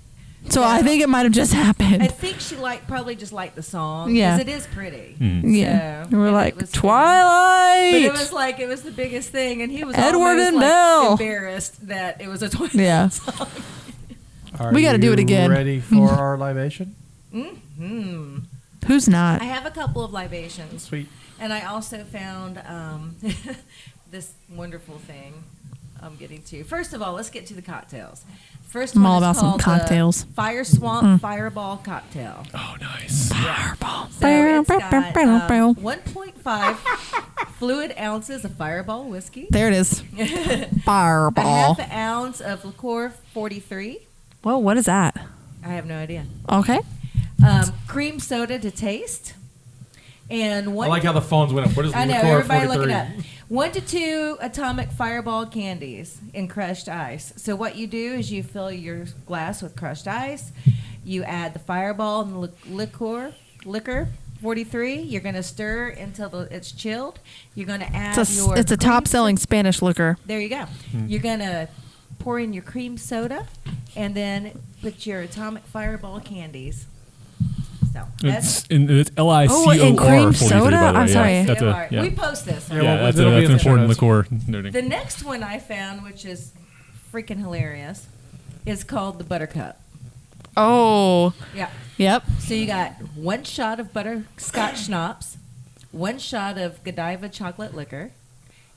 So Yeah. I think it might have just I happened. think she probably just liked the song. Yeah. Because it is pretty. Yeah. So, We're and like, it was- Twilight! But it was the biggest thing, and he was Edward almost and like Belle. embarrassed that it was a Twilight Yeah. song. We gotta do it again. Ready for our libation? Mm-hmm. Who's not? I have a couple of libations. Sweet. And I also found this wonderful thing I'm getting to. First of all, let's get to the cocktails. First I'm one all is about some called the cocktails. Fire Swamp Fireball Cocktail. Oh, nice. Fireball. So it's got 1.5 fluid ounces of Fireball whiskey. There it is. A Fireball. half an ounce of liqueur 43. Well, what is that? I have no idea. Okay. Cream soda to taste. And one I like how the phones went up. What is I know, liqueur everybody 43? look it up. 1 to 2 atomic Fireball candies in crushed ice. So what you do is you fill your glass with crushed ice. You add the Fireball and liquor 43. You're going to stir until it's chilled. You're going to add your It's a cream top-selling Spanish liquor. There you go. You're going to pour in your cream soda and then put your atomic Fireball candies. So that's It's LICOR Oh, and cream 43, soda? by the way. I'm sorry. Yeah, that's COR. a, yeah. We post this. Yeah, Yeah, well, that's, it'll be that's in an the show important notes. liqueur noting. The next one I found, which is freaking hilarious, is called the Buttercup. Oh. Yeah. Yep. So you got 1 shot of butterscotch schnapps, 1 shot of Godiva chocolate liquor,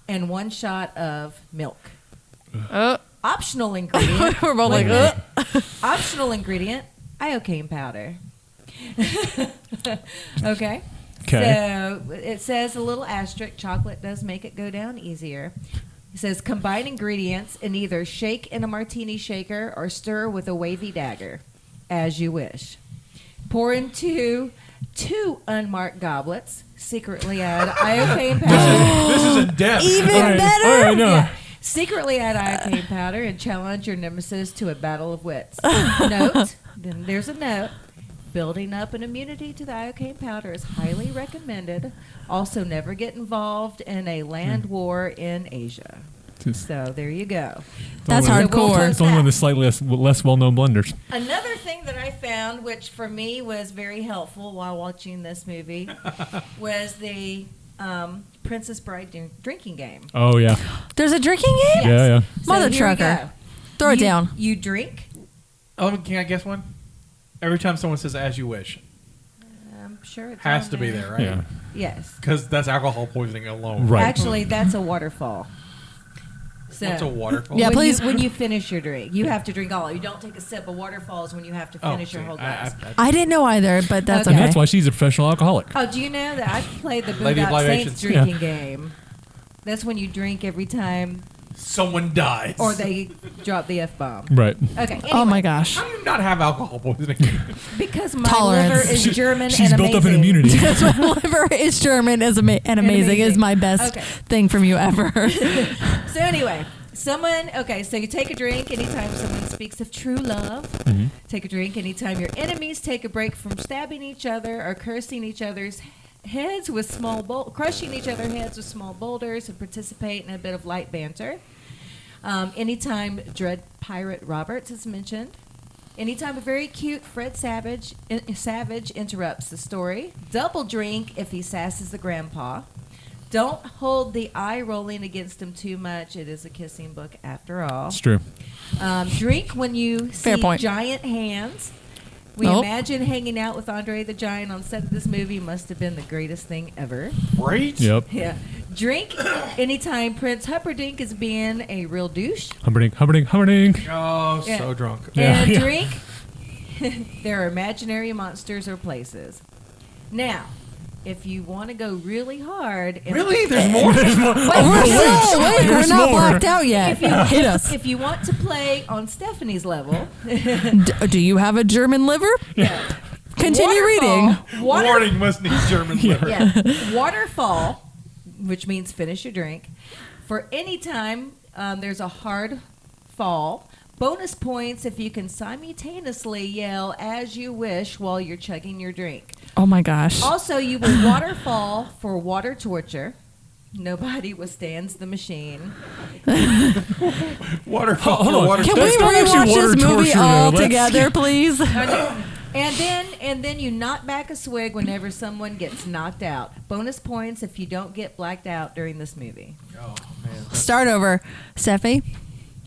and 1 shot of milk. Optional ingredient. We're both wait like, a minute. Optional ingredient, iocane powder. Okay. So it says a little asterisk, chocolate does make it go down easier. It says combine ingredients and either shake in a martini shaker or stir with a wavy dagger, as you wish. Pour into 2 unmarked goblets. Secretly add iocane powder. This is in depth. Even better. All right, no. Yeah. Secretly add iocane powder and challenge your nemesis to a battle of wits. Note, then there's a note. Building up an immunity to the iocane powder is highly recommended. Also, never get involved in a land war in Asia. So there you go. That's So we'll hardcore. post It's only that. one of the slightly less well-known blenders. Another thing that I found, which for me was very helpful while watching this movie, was the Princess Bride drinking game. Oh, yeah. There's a drinking game? Yeah, yeah. Mother So here we trucker. go. Throw it down. You drink. Oh, can I guess one? Every time someone says "as you wish," I'm sure it has to be there, right? Yeah. Yes. Because that's alcohol poisoning alone. Right. Actually, that's a waterfall. So What's a waterfall? Yeah, when please. when you finish your drink, you have to drink all. You don't take a sip. A waterfall is when you have to Oh, finish your see, whole glass. I didn't know either, but that's Okay. okay. That's why she's a professional alcoholic. Oh, do you know that I played the Lady of Boondock Libations. Saints drinking game? That's when you drink every time, someone dies. or they drop the F-bomb. Right. Okay. Anyway, Oh my gosh. How do you not have alcohol poisoning? Because my Tolerance. liver is German She's and built amazing. up an immunity. Because my liver is German and amazing is amazing. my best Okay. thing from you ever. So anyway, so you take a drink anytime someone speaks of true love. Mm-hmm. Take a drink anytime your enemies take a break from stabbing each other or cursing each other's heads with crushing each other's heads with small boulders, and participate in a bit of light banter. Anytime Dread Pirate Roberts is mentioned. Anytime a very cute Fred Savage interrupts the story. Double drink if he sasses the grandpa. Don't hold the eye rolling against him too much. It is a kissing book after all. It's true. Drink when you Fair see point. giant hands. We Nope. imagine hanging out with Andre the Giant on set of this movie must have been the greatest thing ever. Right? Yep. Yeah. Drink anytime Prince Humperdinck is being a real douche. Humperdinck, Humperdinck, Humperdinck. Oh, Yeah. so drunk. And Yeah. drink there are imaginary monsters or places. Now, if you want to go really hard, and Really? There's more? Wait, we're There's not more. blacked out yet. Hit us. if you want to play on Stephanie's level, Do you have a German liver? Continue reading. Warning must need German liver. Yeah. Waterfall, which means finish your drink. For any time there's a hard fall. Bonus points if you can simultaneously yell as you wish while you're chugging your drink. Oh my gosh. Also, you will waterfall for water torture. Nobody withstands the machine. Waterfall. Hold on. Water Can we That's not actually rewatch water this movie torture, all though. Let's- together, please? And then you knock back a swig whenever someone gets knocked out. Bonus points if you don't get blacked out during this movie. Oh, man. Start over. Steffi,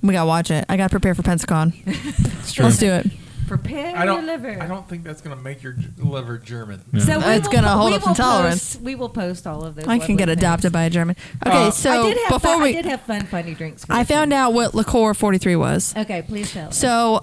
we got to watch it. I got to prepare for Pensacon. Let's do it. Prepare I your liver. don't think that's going to make your liver German. So It's gonna hold up some tolerance. We will post all of those. I can get lovely adopted things. by a German. Okay, so before I we... did have fun funny drinks. For I this found one. out what liqueur 43 was. Okay, please tell. us. So,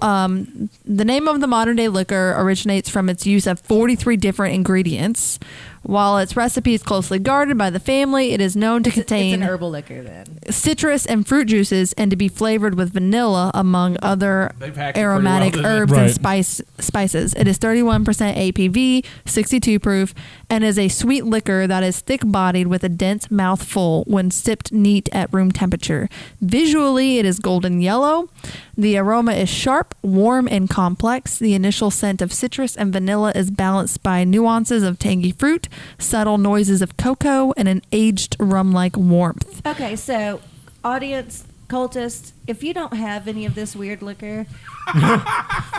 the name of the modern day liquor originates from its use of 43 different ingredients. While its recipe is closely guarded by the family, it is known to It's contain an herbal liquor then. citrus and fruit juices and to be flavored with vanilla, among other They've hacked it pretty aromatic well, didn't herbs they? and spices. It is 31% APV, 62 proof, and is a sweet liquor that is thick-bodied with a dense mouthful when sipped neat at room temperature. Visually, it is golden yellow. The aroma is sharp, warm, and complex. The initial scent of citrus and vanilla is balanced by nuances of tangy fruit, subtle noises of cocoa, and an aged rum-like warmth. Okay, so audience, Cultist, if you don't have any of this weird liquor,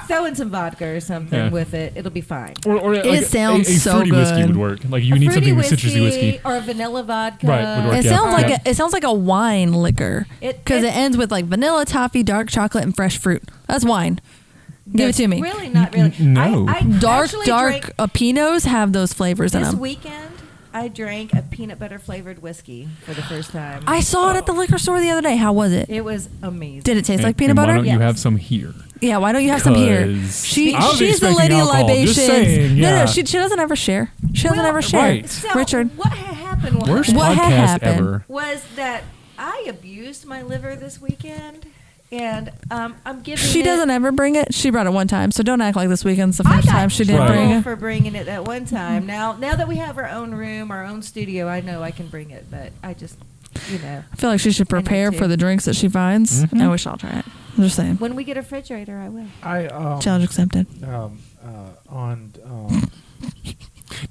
throw in some vodka or something with it. It'll be fine. Or It sounds a so fruity whiskey good. would work. Like you A need fruity something with citrusy whiskey. or a vanilla vodka. Right, would work. It Yeah. sounds like Yeah. it sounds like a wine liquor It- because it- it ends with like vanilla, toffee, dark chocolate, and fresh fruit. That's wine. Give it to me. Really, not really. No. I Dark actually drank- Pinots have those flavors in This them. weekend, I drank a peanut butter flavored whiskey for the first time. I saw it at the liquor store the other day. How was it? It was amazing. Did it taste like And peanut why butter? don't you Yes. have some here? Yeah, why don't you have some here? 'Cause She's I was the expecting lady of alcohol, libations. just saying, No, yeah. she doesn't ever share. She doesn't Well, ever share. right. So Richard, what had happened was, Worst What had podcast happened? ever. was that I abused my liver this weekend, and I'm giving. she it, doesn't ever bring it. She brought it one time, so don't act like this weekend's the I first got time she didn't Right. bring trouble it. for bringing it that one time. Now that we have our own room, our own studio, I know I can bring it, but I just, I feel like she should I need prepare to. for the drinks that she finds. Mhm. I wish I'll try it. I'm just saying. when we get a refrigerator, I will. I Challenge accepted. on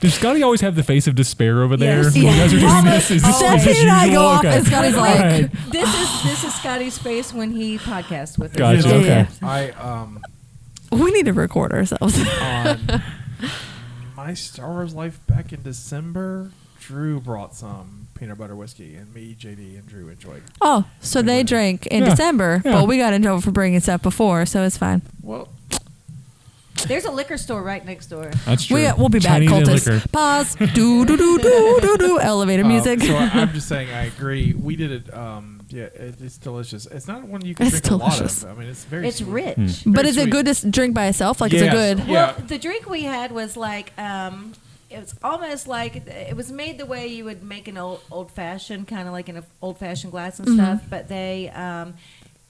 Does Scotty always have the face of despair over there Yes. when you guys are doing this? Is this, Stephanie is this and I usual? go off, Okay. and Scotty's Wait, like, Right. This is Scotty's face when he podcasts with us. Gotcha. Yeah, Okay. I we need to record ourselves. on my Star Wars life back in December, Drew brought some peanut butter whiskey, and me, JD, and Drew enjoyed. Oh, so they drank in Yeah. December, Yeah. but we got in trouble for bringing stuff before, so it's fine. Well, There's a liquor store right next door. That's true. We'll be back, Chinese and liquor. cultists. Pause. Do do do do do do. Elevator music. So I'm just saying, I agree. We did it. Yeah, it's delicious. It's not one you can It's drink a delicious. lot of. I mean, it's very. It's sweet. rich. Hmm. But Very is it sweet. good to drink by itself? Like, is it Yes. good? Yeah. Well, the drink we had was like it was almost like it was made the way you would make an old fashioned, kind of like in an old fashioned glass and stuff. But they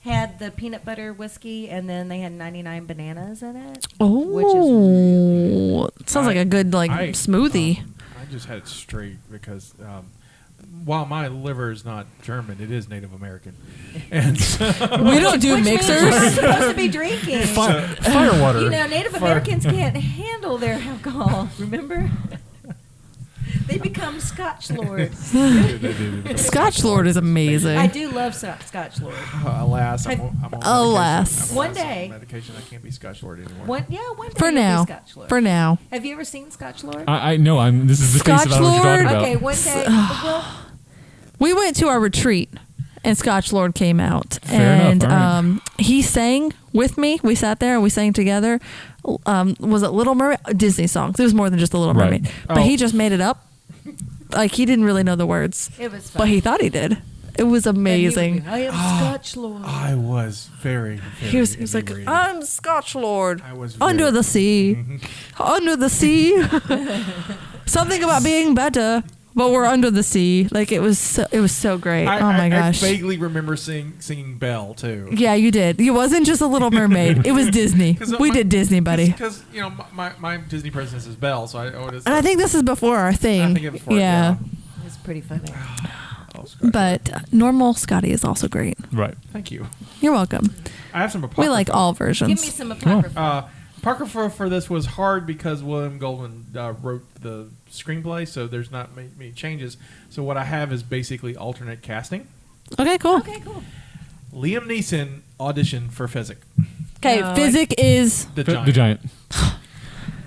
had the peanut butter whiskey, and then they had 99 bananas in it. Oh, which is really sounds like a good smoothie. I just had it straight because while my liver is not German, it is Native American, and so We don't do which means mixers. we're not supposed to be drinking. Fire water. You know, Native Americans can't handle their alcohol. Remember? They become Scotch lords. Scotch Lord is amazing. I do love Scotch Lord. alas, I'm on Alas. medication. I'm One on day. medication. I can't be Scotch Lord anymore. One day For you'll now. be Scotch Lord. For now. Have you ever seen Scotch Lord? I know. This is the face Scotch of I don't know what you're talking Lord? about. Okay, one day. Well, We went to our retreat, and Scotch Lord came out, Fair enough, and all right. he sang with me. We sat there and we sang together. Was it Little Mermaid? Disney songs. It was more than just the Little Right. Mermaid, but Oh. he just made it up. Like, he didn't really know the words, it was fun. but he thought he did. It was And he would amazing. be, I am Scotch Lord. I was very. He was like, inebriated. I'm Scotch Lord. I was Under very- the sea. Under the sea. Something about being better, but we're under the sea. Like, it was so great. Oh my gosh. I vaguely remember singing Belle too. Yeah, you did. It wasn't just a Little Mermaid. It was Disney. We did Disney, buddy. Because my Disney princess is Belle, so I would. And I think this is before our thing. I think it was before, yeah. It's pretty funny. Oh, Scotch. But normal Scotty is also great. Right. Thank you. You're welcome. I have some. We like all Give me versions. some apocrypha. Apocrypha for this was hard because William Goldman wrote the screenplay, so there's not many changes. So what I have is basically alternate casting. Okay, cool. Okay, cool. Liam Neeson auditioned for Physic, Okay, No, Physic is the giant. The giant.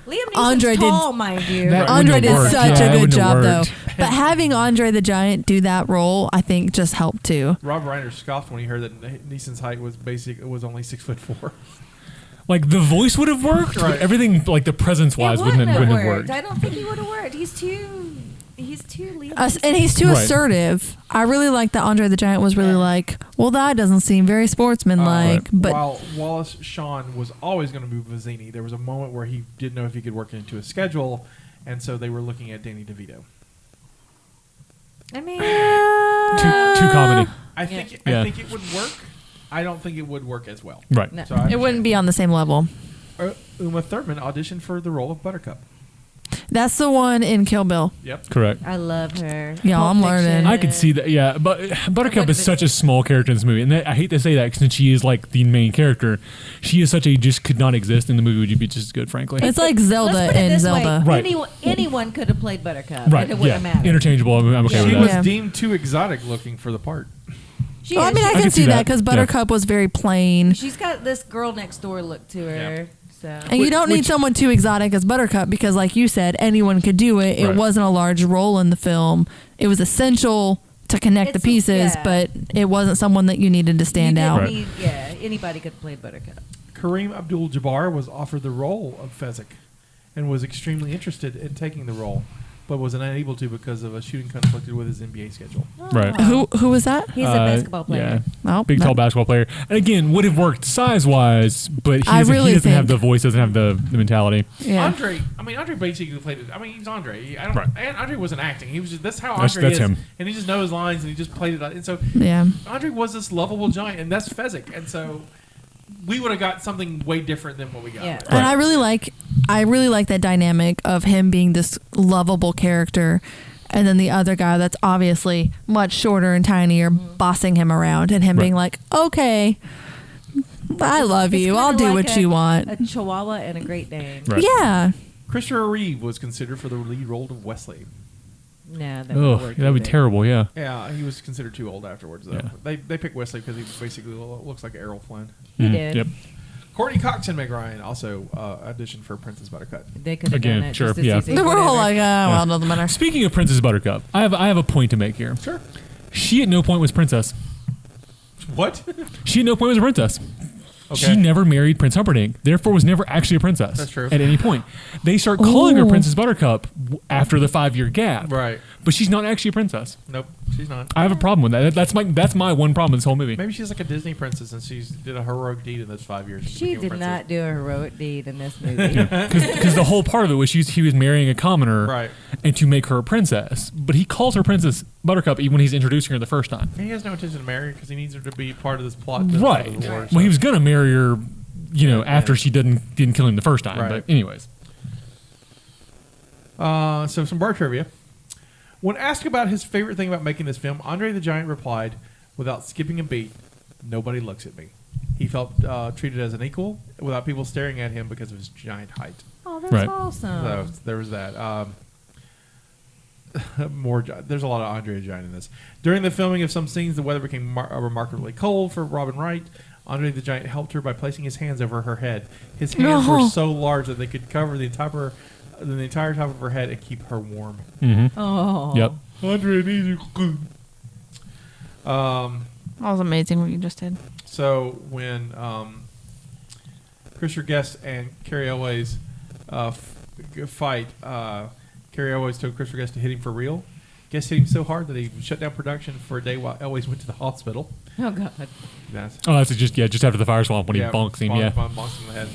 Liam Neeson's Andre did- tall, mind you. That- Andre wouldn't did have worked. such Yeah, a it good wouldn't have job though. worked. But having Andre the Giant do that role, I think, just helped too. Rob Reiner scoffed when he heard that Neeson's height was only 6'4". Like the voice would have worked, Right. but everything like the presence It wise wouldn't have worked. worked. I don't think he would have worked. He's too Liam. And he's too Right. assertive. I really like that Andre the Giant was really like, well, that doesn't seem very sportsmanlike. But While Wallace Shawn was always going to move Vizzini, there was a moment where he didn't know if he could work it into his schedule, and so they were looking at Danny DeVito. I mean, Too comedy. I think Yeah. I think it would work. I don't think it would work as well. Right. No. So I it wouldn't be on the same level. Uma Thurman auditioned for the role of Buttercup. That's the one in Kill Bill. Yep. Correct. I love her. Yeah, I'm Pulp learning. Fiction. I could see that, yeah. But Buttercup would've is been- such a small character in this movie, and I hate to say that since she is like the main character, she is such a just could not exist in the movie. Would you be just as good, frankly? It's like Let's Zelda put it in this Zelda. way. Right. Anyone could have played Buttercup. right? And it wouldn't Yeah. have mattered. Interchangeable. I'm okay She with was that. Yeah. deemed too exotic looking for the part. I mean, I can see that because Buttercup was very plain. She's got this girl next door look to her. So. And you don't need someone too exotic as Buttercup because, like you said, anyone could do it. It wasn't a large role in the film. It was essential to connect the pieces, but it wasn't someone that you needed to stand out. Anybody could play Buttercup. Kareem Abdul-Jabbar was offered the role of Fezzik and was extremely interested in taking the role, but was unable to because of a shooting conflicted with his NBA schedule. Right. Who was that? He's a basketball player. Yeah. Big, tall basketball player. And again, would have worked size-wise, but he doesn't have the voice, doesn't have the mentality. Yeah. Andre basically played it. I mean, he's Andre. And Andre wasn't acting. He was just, that's how That's Andre is. him. And he just knows his lines, and he just played it. And so Andre was this lovable giant, and that's Fezzik. And so we would have got something way different than what we got. Yeah. And I really like that dynamic of him being this lovable character and then the other guy that's obviously much shorter and tinier bossing him around and him being like, okay, I love you. I'll do what you want. A chihuahua and a Great Dane. Right. Yeah. Christopher Reeve was considered for the lead role of Wesley. No, that would be terrible, yeah. Yeah, he was considered too old afterwards, though. Yeah. They picked Wesley because he basically looks like Errol Flynn. He did. Yep. Courtney Cox and Meg Ryan also auditioned for Princess Buttercup. They could have done it sure, just as yeah. easy. We're all like, well, it doesn't matter. Speaking of Princess Buttercup, I have a point to make here. Sure. She at no point was princess. What? She at no point was a princess. Okay. She never married Prince Humperdinck, therefore was never actually a princess. That's true. At any point. They start calling her Princess Buttercup after the 5-year gap. Right. But she's not actually a princess. Nope, she's not. I have a problem with that. That's my one problem with this whole movie. Maybe she's like a Disney princess and she did a heroic deed in those 5 years. She did not do a heroic deed in this movie. Because the whole part of it was he was marrying a commoner, right, and to make her a princess. But he calls her Princess Buttercup even when he's introducing her the first time. He has no intention to marry her because he needs her to be part of this plot. Right. Of the war, Well, he was gonna marry her, after she didn't kill him the first time. Right. But anyways. So some bar trivia. When asked about his favorite thing about making this film, Andre the Giant replied, without skipping a beat, "Nobody looks at me." He felt treated as an equal without people staring at him because of his giant height. Oh, that's awesome. So there was that. There's a lot of Andre the Giant in this. During the filming of some scenes, the weather became remarkably cold for Robin Wright. Andre the Giant helped her by placing his hands over her head. His hands were so large that they could cover the entire top of her head and keep her warm. Mm-hmm. Oh. Yep. Andre needs you. That was amazing what you just did. So when Christopher Guest and Carrie Elways fight, Carrie Elways told Christopher Guest to hit him for real. Guest hit him so hard that he shut down production for a day while Elways went to the hospital. Oh, God. That's just after the fire swamp when he bonks him. Bonks him in the head.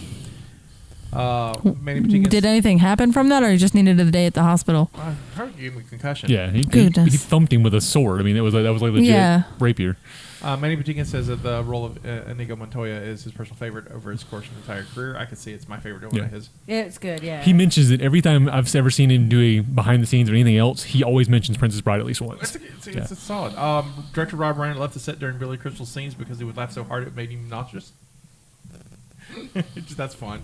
Manny Patinkin. Did anything happen from that, or he just needed a day at the hospital? I heard he gave him a concussion. Yeah, he thumped him with a sword. I mean, that was like legit rapier. Manny Patinkin says that the role of Inigo Montoya is his personal favorite over his course of entire career. I could see it's my favorite one of his. It's good, yeah. He mentions it every time I've ever seen him do a behind the scenes or anything else. He always mentions Princess Bride at least once. It's solid. Director Rob Reiner left the set during Billy Crystal's scenes because he would laugh so hard it made him nauseous. That's fun.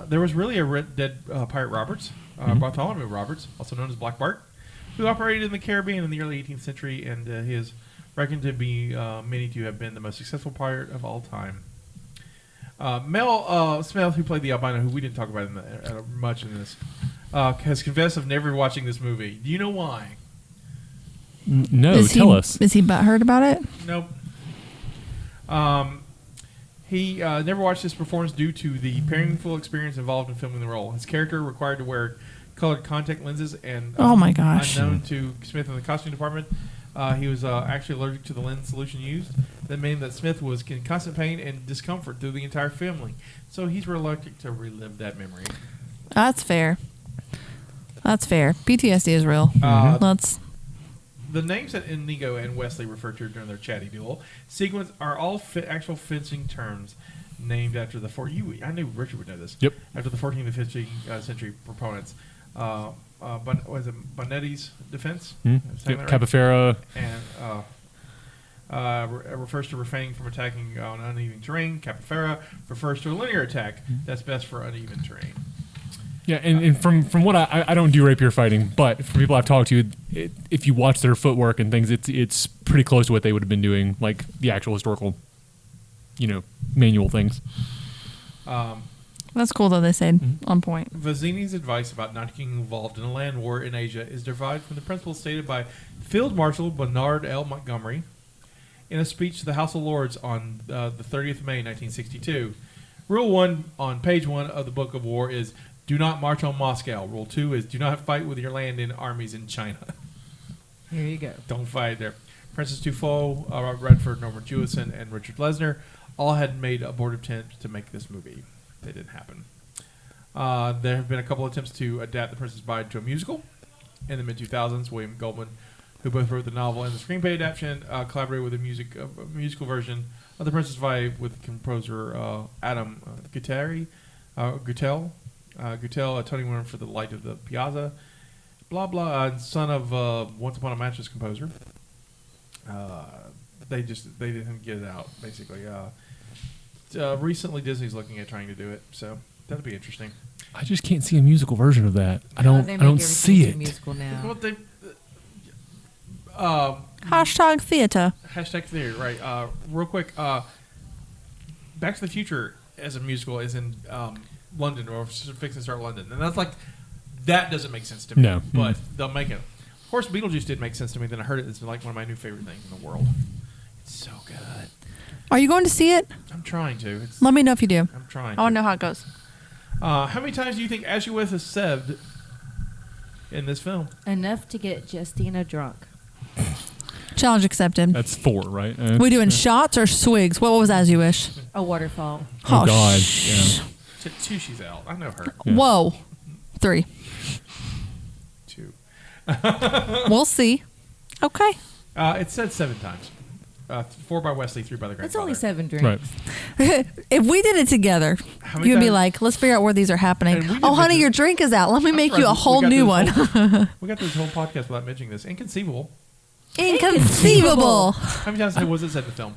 There was really a dead pirate Roberts, Bartholomew Roberts, also known as Black Bart, who operated in the Caribbean in the early 18th century, and he is reckoned to be many to have been the most successful pirate of all time. Mel Smith, who played the albino, who we didn't talk about much in this, has confessed of never watching this movie. Do you know why? No, tell us. Is he butthurt about it? Nope. He never watched this performance due to the painful experience involved in filming the role. His character required to wear colored contact lenses, and oh my gosh, unknown to Smith in the costume department, he was actually allergic to the lens solution used. That meant that Smith was in constant pain and discomfort through the entire filming. So he's reluctant to relive that memory. That's fair. PTSD is real. The names that Inigo and Wesley referred to during their chatty duel sequence are all actual fencing terms named after the I knew Richard would know this. Yep. After the 14th and 15th century proponents. Was it Bonetti's defense? Yep. Capifera. And refers to refraining from attacking on uneven terrain. Capifera refers to a linear attack that's best for uneven terrain. Yeah, and from what I don't do rapier fighting, but from people I've talked to, if you watch their footwork and things, it's pretty close to what they would have been doing, like the actual historical, manual things. That's cool, though, they said on point. Vizzini's advice about not getting involved in a land war in Asia is derived from the principles stated by Field Marshal Bernard L. Montgomery in a speech to the House of Lords on the 30th of May, 1962. Rule 1 on page 1 of the Book of War is, do not march on Moscow. Rule 2 is, do not fight with your land in armies in China. Here you go. Don't fight there. Princess Tufo, Robert Redford, Norman Jewison, and Richard Lesnar all had made abortive attempts to make this movie. They didn't happen. There have been a couple attempts to adapt The Princess Bride to a musical. In the mid-2000s, William Goldman, who both wrote the novel and the screenplay adaptation, collaborated with a musical version of The Princess Bride with composer Adam Guttell, a Tony winner for The Light of the Piazza, son of Once Upon a Mattress composer. They didn't get it out, basically. Recently, Disney's looking at trying to do it, so that'll be interesting. I just can't see a musical version of that. I don't see it. Musical now. Well, Hashtag theater. Hashtag theater, right. Real quick, Back to the Future as a musical is in London, or fixing to start London. And that's that doesn't make sense to me. No. But they'll make it. Of course, Beetlejuice did make sense to me. Then I heard it. It's like one of my new favorite things in the world. It's so good. Are you going to see it? I'm trying to. Let me know if you do. I'm trying I want to know how it goes. How many times do you think Ashworth is said in this film? Enough to get Justina drunk. Challenge accepted. That's 4, right? We doing shots or swigs? What was as you wish? A waterfall. Oh, God. Yeah. 2, she's out. I know her. Yeah. Whoa. 3. 2. We'll see. Okay. It said 7 times. 4 by Wesley, 3 by the grandfather. That's only 7 drinks. Right. If we did it together, you'd be like, let's figure out where these are happening. Oh, honey, your drink is out. Let me make you a whole new one. We got this whole podcast without mentioning this. Inconceivable. Inconceivable. How many times was it said in the film?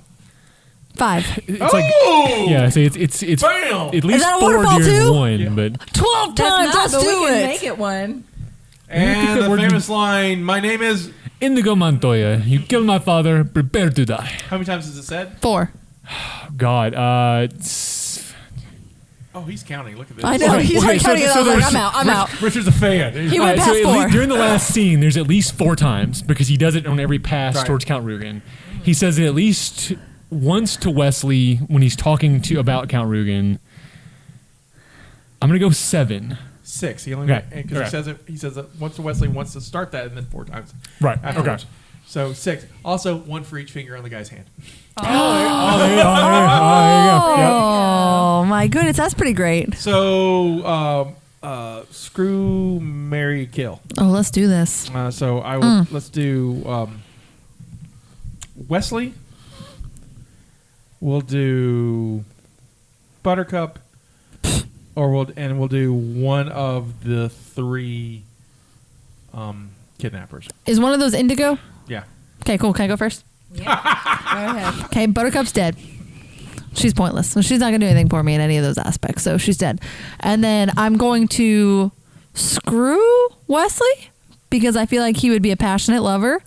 5. It's yeah. So it's Bam! at least 4 waterfall during too? one, Yeah. but 12 That's times. not, Let's but do we can it. make it one. And the We're- famous line, my name is... Indigo Montoya, you killed my father, prepare to die. How many times is it said? 4. God, Oh, he's counting. Look at this. I know. Okay, He's okay, like so- counting it. so I was like, there's- I'm out. Richard's a fan. He went past 4. During the last scene, there's at least 4 times because he does it on every pass Right. towards Count Rugen. He says it at least once to Wesley when he's talking about Count Rugen. I'm gonna go 7. 6. He only Okay. because Okay. he says it once to Wesley, wants to start that, and then 4 times. Right. Afterwards. Okay. So 6. Also, 1 for each finger on the guy's hand. Oh, there you go. Yep. Oh, my goodness. That's pretty great. So, screw, marry, kill. Oh, let's do this. So I will. Let's do Wesley. We'll do Buttercup, or we'll do one of the 3 kidnappers. Is one of those indigo? Yeah. Okay, cool. Can I go first? Go ahead. Okay, Buttercup's dead. She's pointless. So she's not going to do anything for me in any of those aspects. So she's dead. And then I'm going to screw Wesley because I feel like he would be a passionate lover.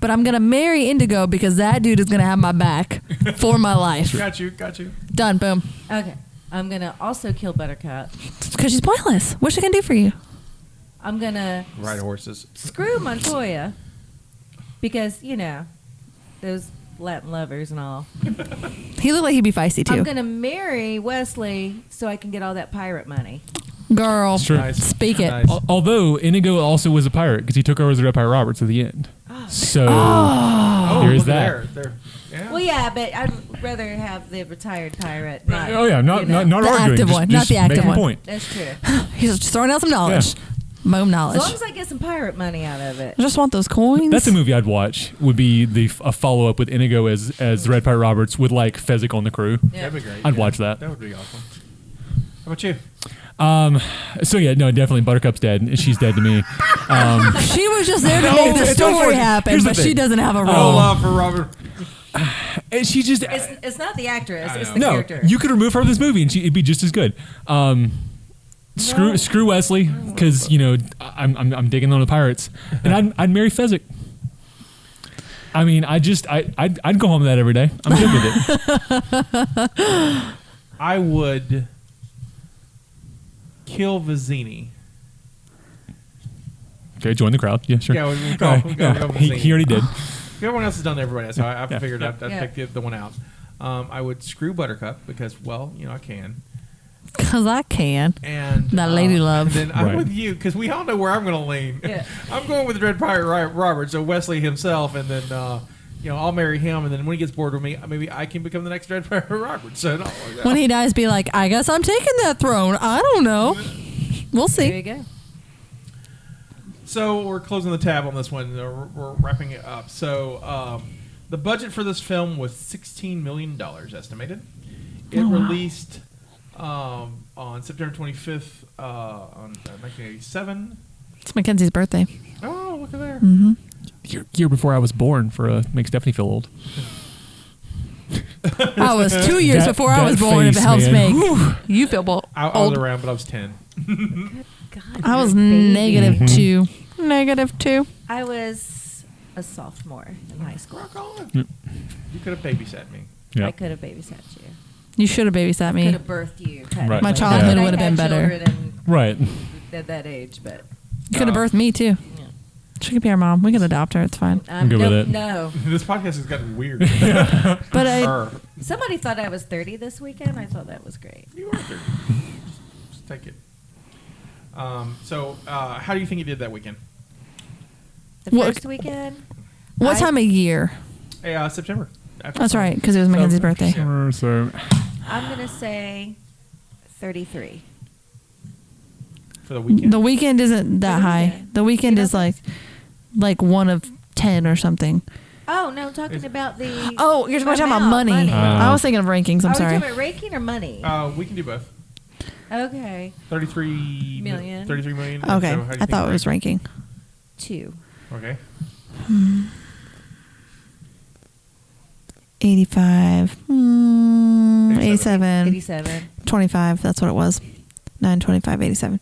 But I'm going to marry Indigo because that dude is going to have my back for my life. Got you. Done. Boom. Okay. I'm going to also kill Buttercup. Because she's pointless. What's she going to do for you? I'm going to Ride horses. screw Montoya because, those Latin lovers and all. He looked like he'd be feisty too. I'm going to marry Wesley so I can get all that pirate money. Girl, Sure. Nice. speak it. Nice. Although Inigo also was a pirate because he took over as the Red Pirate Roberts at the end. So Oh, there is look that. There. Yeah. Well, yeah, but I'd rather have the retired pirate. Not, Oh yeah, not The arguing. active one, not the active making a one. point. That's true. He's just throwing out some knowledge. Boom As knowledge. long as I get some pirate money out of it. I just want those coins. That's a movie I'd watch. Would be a follow up with Inigo as the Red Pirate Roberts with like Fezzik on the crew. That'd be great. I'd watch that. That would be awesome. How about you? So yeah, no, definitely Buttercup's dead. And she's dead to me. She was just there to No, make the it's story unfortunate. happen, Here's the but she thing. doesn't have a No role. love for Robert. And she just It's not the actress, it's the no. character. You could remove her from this movie and it'd be just as good. Screw Wesley, because I'm digging on the pirates, and I'd marry Fezzik. I mean, I'd go home with that every day. I'm good with it. I would kill Vizzini. Okay, join the crowd. Yeah, sure. Yeah, we'll go Vizzini. He already did. Everyone else has done everybody else, so I figured I'd pick the one out. I would screw Buttercup because, I can. Because I can. And that lady love. And then I'm with you because we all know where I'm going to lean. Yeah. I'm going with Dread Pirate Robert, so Wesley himself, and then I'll marry him, and then when he gets bored with me, maybe I can become the next Dread Pirate Robert. So when he dies, be like, I guess I'm taking that throne. I don't know. We'll see. There you go. So we're closing the tab on this one. We're wrapping it up. So the budget for this film was $16 million estimated. It released on September 25th on 1987. It's Mackenzie's birthday. Oh, look at there. Mm-hmm. Year before I was born for make Stephanie feel old. I was 2 years before I was born, if it helps make you feel old. I was around, but I was 10. God, I was -2. -2. I was a sophomore in high school. Rock on. You could have babysat me. Yep. I could have babysat you. You should have babysat me. Could have birthed you. Right. My childhood would have been better. Right. At that age, but You could have birthed me too. Yeah. She could be our mom. We could adopt her. It's fine. I'm good with it. No. This podcast has gotten weird. But Somebody thought I was 30 this weekend. I thought that was great. You are 30. Just take it. So, how do you think you did that weekend? The first weekend. What time of year? Hey, September. That's right, because it was Mackenzie's birthday. So I'm gonna say 33. For the weekend. The weekend isn't that high. The weekend is like 1 of 10 or something. Oh no, I'm talking about the. Oh, you're talking about money. I was thinking of rankings. I'm sorry. Are we talking about ranking or money? We can do both. Okay. 33 million. 33 million. Okay, So I thought it was ranking. 2. Okay. 85. 87. 87. 25. That's what it was. 9, 25, 87.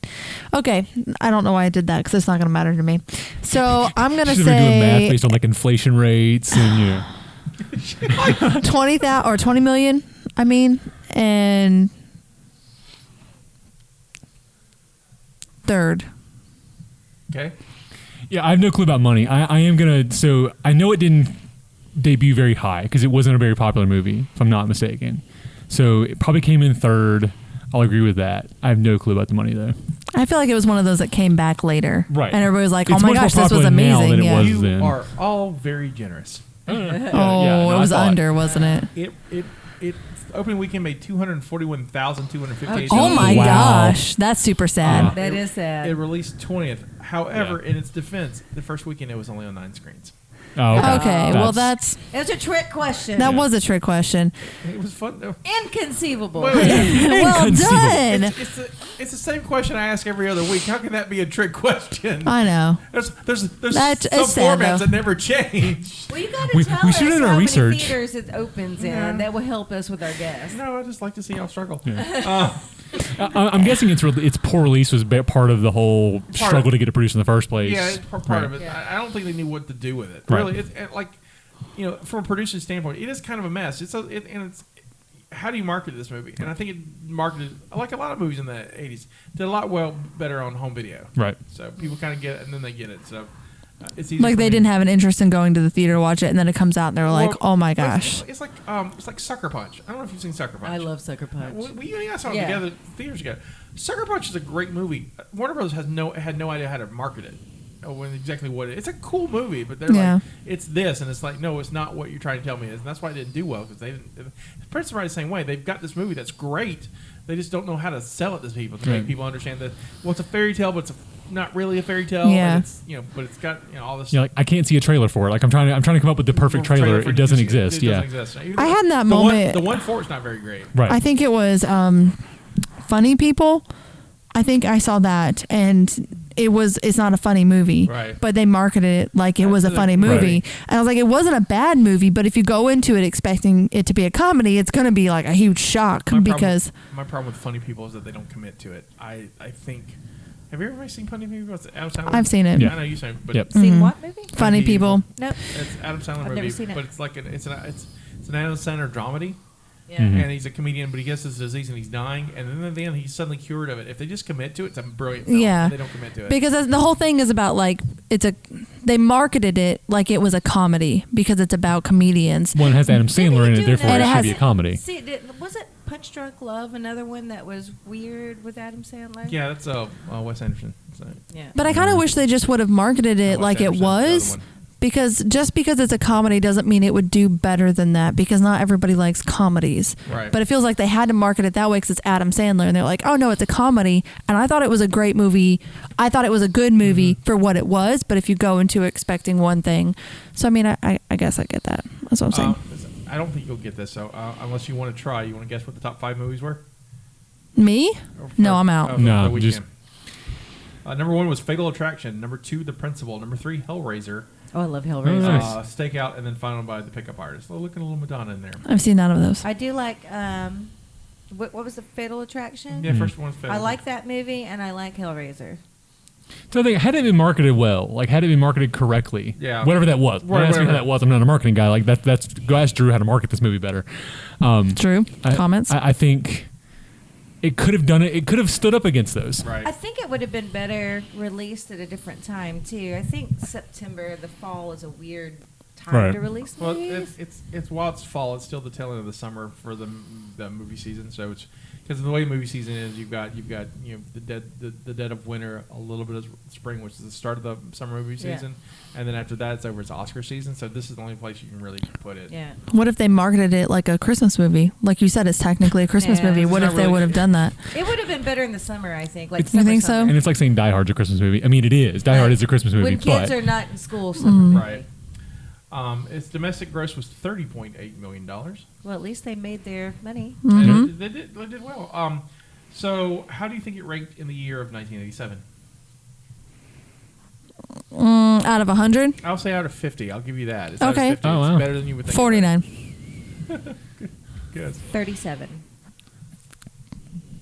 Okay. I don't know why I did that because it's not going to matter to me. So I'm going to she's doing math say based on inflation rates and 20,000 or 20 million. I mean, and third. Okay. Yeah, I have no clue about money. I am gonna. So I know it didn't debut very high because it wasn't a very popular movie, if I'm not mistaken. So it probably came in third. I'll agree with that. I have no clue about the money though. I feel like it was one of those that came back later. Right. And everybody was like, It's oh my much more gosh, this was popular now amazing. than it Yeah. was You then. are all very generous. It was under, wasn't it? It opening weekend made $241,258. Oh my Wow. gosh. That's super sad. That is sad. It released 20th. However, in its defense, the first weekend it was only on 9 screens. Oh, Okay, well that's It's a trick question. that was a trick question. It was fun though. Inconceivable. Well done. It's the same question I ask every other week. How can that be a trick question? I know. There's That's- some it's sad, formats though. that never change. Well, you got to We- tell we us should have done how our many research. theaters it opens in. That will help us with our guests. No, I just like to see y'all struggle. I'm guessing its poor release was part of the whole struggle to get it produced in the first place. Yeah, it's part of it. I don't think they knew what to do with it. Right. Really, it's like, from a producer's standpoint, it is kind of a mess. It's how do you market this movie? And I think it marketed, like a lot of movies in the 80s, did a lot better on home video. Right. So people kind of get it, and then they get it. So it's easy. Like they didn't have an interest in going to the theater to watch it, and then it comes out and they're like, oh my gosh. It's like Sucker Punch. I don't know if you've seen Sucker Punch. I love Sucker Punch. We and I saw it together theaters ago. Sucker Punch is a great movie. Warner Bros. had no idea how to market it. Exactly what it is. It's a cool movie, but they're like, it's this, and it's like, no, it's not what you're trying to tell me it is, and that's why it didn't do well, because they didn't. Prince right the same way. They've got this movie that's great. They just don't know how to sell it to people to make people understand that it's a fairy tale, but it's not really a fairy tale. Yeah. And it's, but it's got all this. Yeah, like I can't see a trailer for it. Like I'm trying to come up with the perfect trailer. It doesn't exist. It Yeah. doesn't exist. I had that moment. The one for it's not very great. Right. I think it was Funny People. I think I saw that, and it's not a funny movie, Right. but they marketed it like it was a funny movie. Right. And I was like, it wasn't a bad movie, but if you go into it expecting it to be a comedy, it's going to be like a huge shock because my problem with funny people is that they don't commit to it. I think. Have you ever seen Funny People? It's Adam Sandler. I've seen it. Yeah, I know you've seen it. But Yep. Seen what movie? Funny People. Nope. It's Adam Sandler I've movie, never seen it. but it's like it's an Adam Sandler dramedy. Yeah. And he's a comedian, but he gets this disease and he's dying, and then at the end he's suddenly cured of it. If they just commit to it, it's a brilliant film. Yeah. And they don't commit to it. Because the whole thing is about like they marketed it like it was a comedy because it's about comedians. One has Adam Sandler in it, therefore And it it should has- be a comedy. See, wasn't Punch Drunk Love another one that was weird with Adam Sandler? Yeah, that's Wes Anderson. So. Yeah. But I kind of wish they just would have marketed it Wes like it Anderson's the other was. one. Because just because it's a comedy doesn't mean it would do better than that, because not everybody likes comedies. Right. But it feels like they had to market it that way because it's Adam Sandler, and they're like, oh no, it's a comedy. And I thought it was a great movie. I thought it was a good movie for what it was, but if you go into expecting one thing. So I mean, I guess I get that. That's what I'm saying. I don't think you'll get this, so unless you want to try. You want to guess what the top 5 movies were? Me? No, I'm out. No, the just- weekend. Number 1 was Fatal Attraction. Number 2, The Principal. Number 3, Hellraiser. Oh, I love Hellraiser. Nice. Stakeout, and then final by The Pickup Artist. Oh, looking a little Madonna in there. I've seen none of those. I do like. What was the Fatal Attraction? Yeah, first one's Fatal. I like that movie, and I like Hellraiser. So I think, had it been marketed well, like had it been marketed correctly, Yeah. whatever that was. Don't ask me how that was. I'm not a marketing guy. Like that's go ask Drew how to market this movie better. True. Comments? I think it could have done it. It could have stood up against those. Right. I think it would have been better released at a different time too. I think September, the fall, is a weird time Right. to release Well, movies. it's while it's fall, it's still the tail end of the summer for the movie season. So it's because the way movie season is, you've got the dead of winter, a little bit of spring, which is the start of the summer movie Yeah. season, and then after that it's over. It's Oscar season, so this is the only place you can really put it. Yeah. What if they marketed it like a Christmas movie? Like you said, it's technically a Christmas Yeah. movie. It's What not if they really- would have done that? It would have been better in the summer, I think. Like You think so? summer. And it's like saying Die Hard's a Christmas movie. I mean, it is. Die Hard is a Christmas movie, When kids but are not in school. Summer Right. Its domestic gross was $30.8 million. Well, at least they made their money. And they did well. So how do you think it ranked in the year of 1987? Out of 100? I'll say out of 50. I'll give you that. It's Okay. Out of 50. Oh, It's wow. better than you would think. 49. Good. 37.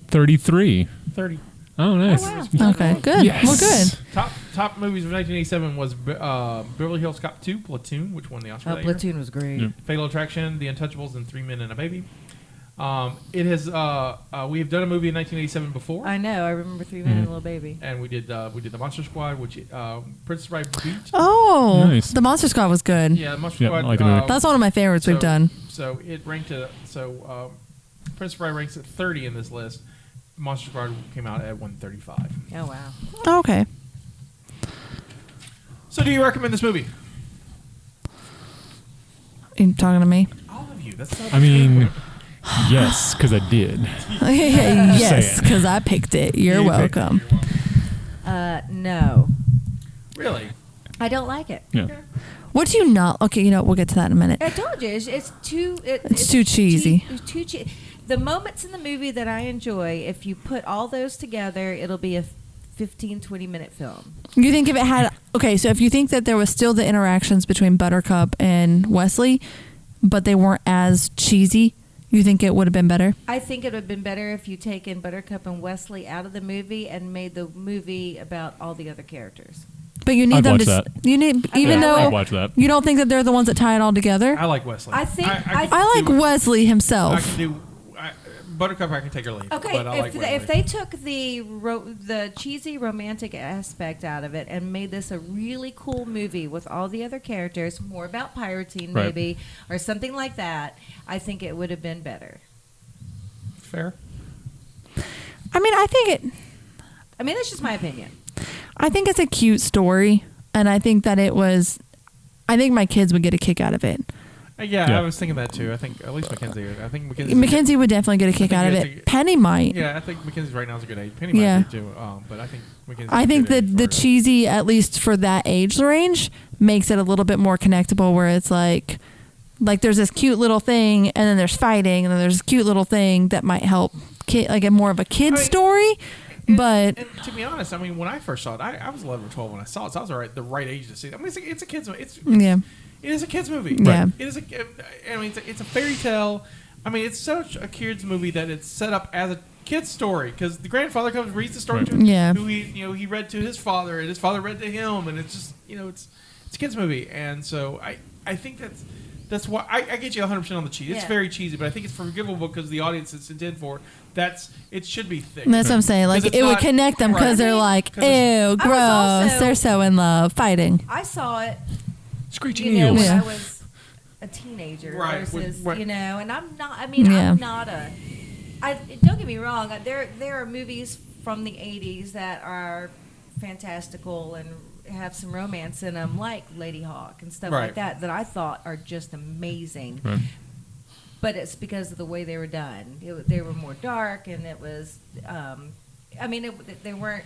33. 30. Oh, nice. wow. Okay, good. Yes. Well, good. Top movies of 1987 was Beverly Hills Cop 2, Platoon, which won the Oscar Oh, that year. Platoon was great. Yeah. Fatal Attraction, The Untouchables, and 3 Men and a Baby. It has. We have done a movie in 1987 before, I know. I remember 3 Men and a Little Baby. and we did the Monster Squad, which Princess Bride beat. Oh, Nice. the Monster Squad was good. Yeah, Monster Yep, Squad. I like the movie. That's one of my favorites we've done. So it ranked Princess Bride ranks at 30 in this list. Monster Squad came out at 135. Oh, wow. Oh, okay. So do you recommend this movie? You talking to me? All of you. That's so I mean, yes, because I did. Yes, saying. because I picked it. You're You picked it. welcome. No. Really? I don't like it. Yeah. What do you not? Okay, you know, we'll get to that in a minute. I told you, it's too... It's too cheesy. It's too cheesy. The moments in the movie that I enjoy, if you put all those together, it'll be a 15, 20-minute film. You think if it had... Okay, so if you think that there was still the interactions between Buttercup and Wesley, but they weren't as cheesy, you think it would have been better? I think it would have been better if you taken Buttercup and Wesley out of the movie and made the movie about all the other characters. But you need I'd them watch to... that. You need... Even Yeah, though... I'd watch that. You don't think that they're the ones that tie it all together? I like Wesley. I think- I like Wesley I himself. can do Buttercup. I can take her lead. Okay, but I like if Wesley. they took the cheesy romantic aspect out of it and made this a really cool movie with all the other characters, more about pirating Right. maybe, or something like that, I think it would have been better. Fair. I mean, I think that's just my opinion. it's a cute story, and I think that it was... I think my kids would get a kick out of it. Yeah, I was thinking that too. I think at least Mackenzie. I think Mackenzie. Mackenzie would definitely get a kick think out of that's it. Penny might. Yeah, I think Mackenzie right now is a good age. Penny Yeah. might be too. But I think Mackenzie. I think that the cheesy, at least for that age range, makes it a little bit more connectable. Where it's like there's this cute little thing, and then there's fighting, and then there's this cute little thing that might help, like a more of a kid story. But And to be honest, I mean, when I first saw it, I was 11 or 12 when I saw it, so I was the right age to see it. I mean, it's a kids movie. It is a kids movie. Yeah. It is I mean, it's a fairy tale. I mean, it's such a kids movie that it's set up as a kid's story because the grandfather comes and reads the story to him. Yeah. Who he read to his father, and his father read to him, and it's just it's a kids movie, and so I think that's why I get you 100% on the cheese. It's Yeah. very cheesy, but I think it's forgivable because the audience it's intended for. It should be thick. that's what I'm saying. Like, it would connect them because they're like, ew, gross. also- They're so in love, fighting. I saw it, Screeching when eels. I was a teenager Right, versus, right. and I'm not. I mean, Yeah. I'm not a. Don't get me wrong. There are movies from the '80s that are fantastical and have some romance in them, like Lady Hawk and stuff Right. like that I thought are just amazing. Right. But it's because of the way they were done. They were more dark, and it was. They weren't.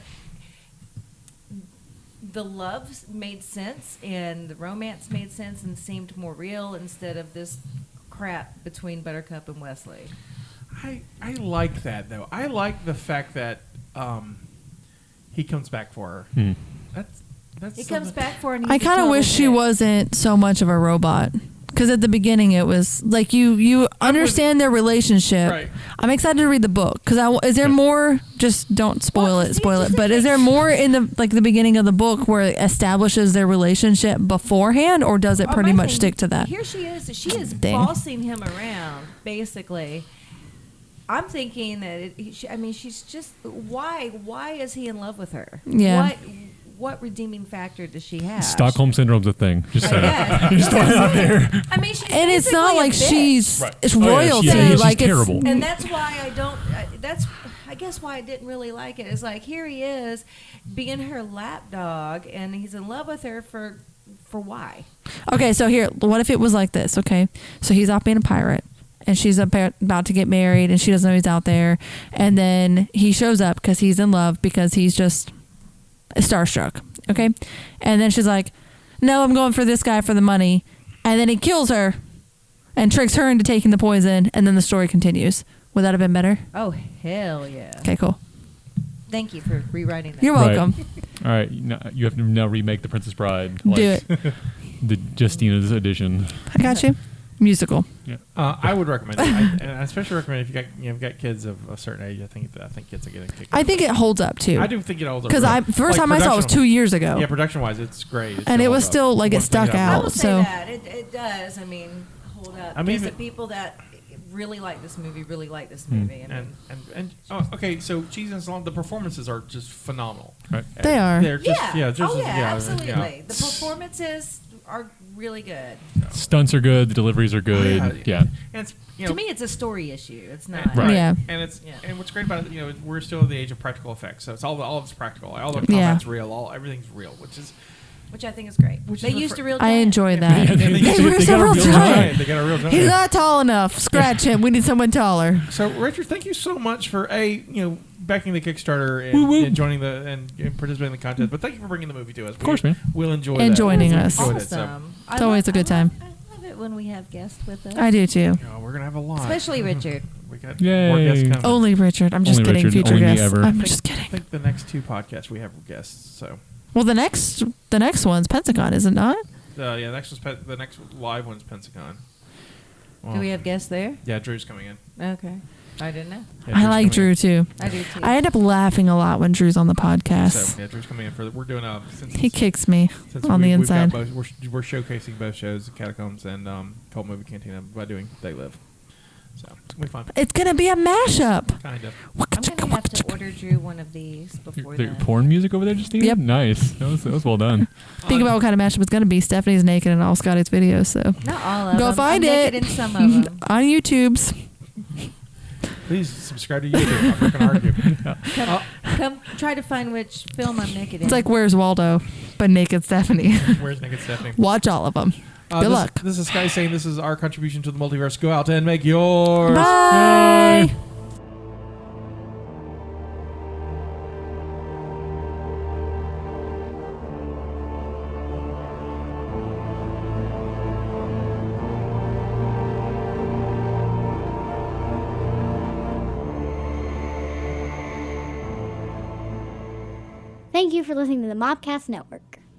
The love made sense, and the romance made sense, and seemed more real instead of this crap between Buttercup and Wesley. I like that though. I like the fact that he comes back for her. That's He comes something- back for her. And he's I a kind of total wish she dick. wasn't so much of a robot. Because at the beginning it was like you understand their relationship. Right. I'm excited to read the book because is there more? Just don't spoil it. But is there more in the beginning of the book where it establishes their relationship beforehand, or does it pretty My much thing- stick to that? Here she is. She is Dang. bossing him around, basically. I'm thinking that she's just why is he in love with her? Yeah. What redeeming factor does she have? Stockholm syndrome's a thing. Just saying. guess. Just throwing it out there. I mean, she's And it's not basically a like bitch. she's Right. it's Oh, yeah, royalty. she's Like terrible. And that's why I don't. That's I guess why I didn't really like it. Is like here he is being her lap dog, and he's in love with her for why? Okay, so here, what if it was like this? Okay, so he's off being a pirate, and she's about to get married, and she doesn't know he's out there, and then he shows up because he's in love because he's just starstruck. Okay, and then she's like, "No, I'm going for this guy for the money," and then he kills her, and tricks her into taking the poison, and then the story continues. Would that have been better? Oh hell yeah! Okay, cool. Thank you for rewriting that. You're welcome. All right, you have to now remake The Princess Bride. Do it. The Justina's edition. I got you. Musical. Yeah. I would recommend it, and I especially recommend if you've got kids of a certain age. I think kids are getting kicked. I think it holds up too. I do think it holds up because first time I saw it was 2 years ago. Yeah, production wise, it's great. And it was still like it stuck I out. will say So that it does. I mean, hold up. I mean, Because the even- people that really like this movie really like this movie. I mean, And okay, so Cheese and Salon, the performances are just phenomenal. Right. They are. They're just, yeah, absolutely. yeah. The performances are really good. Stunts are good. The deliveries are good. Yeah. And it's, To me, it's a story issue. It's not. Right. Yeah. And it's Yeah. and what's great about it, we're still in the age of practical effects, so it's all of it's practical. All the Yeah. combat's real. Everything's real, which I think is great. Which They is used a real. I giant. enjoyed that. They Where's got the a real real giant? They got a real giant. He's not tall enough. Scratch him. We need someone taller. So Richard, thank you so much for backing the Kickstarter and, Woo woo. and joining and participating in the contest. But thank you for bringing the movie to us. Of course, man. We'll enjoy And that. joining We'll us. enjoy Awesome. it, so. It's always a good time. I love it when we have guests with us. I do too. We're gonna have a lot, Especially Richard. We got Yay. more guests coming. Only Richard. I'm just Only kidding. Richard, Future only me guests. ever. I'm I just think- kidding. I think the next two podcasts we have guests. So Well, the next one's Pentagon, is it not? yeah, the next live one's Pensacon. Well, Do we have guests there? Yeah, Drew's coming in. Okay. I didn't know. Yeah, I Drew's like coming Drew in. too. I do too. I end up laughing a lot when Drew's on the podcast. So yeah, Drew's coming in we're doing since He kicks me since on the we've got inside. both, we're showcasing both shows, Catacombs and Cult Movie Cantina, by doing They Live. So it's gonna be fun. It's gonna be a mashup. Kind of. I'm gonna have to order Drew one of these before Your then. porn music over there, Justina? Yep. Nice. That was well done. Think about what kind of mashup it's gonna be. Stephanie's naked in all Scotty's videos, so Not all of go them. find I'm it naked in some of them. on YouTube's. Please subscribe to YouTube. I'm not gonna argue. Come try to find which film I'm naked in. It's like Where's Waldo, but naked Stephanie. Where's Naked Stephanie? Watch all of them. Good luck. This is Sky saying this is our contribution to the multiverse. Go out and make yours. Bye. Thank you for listening to the Mopcast Network.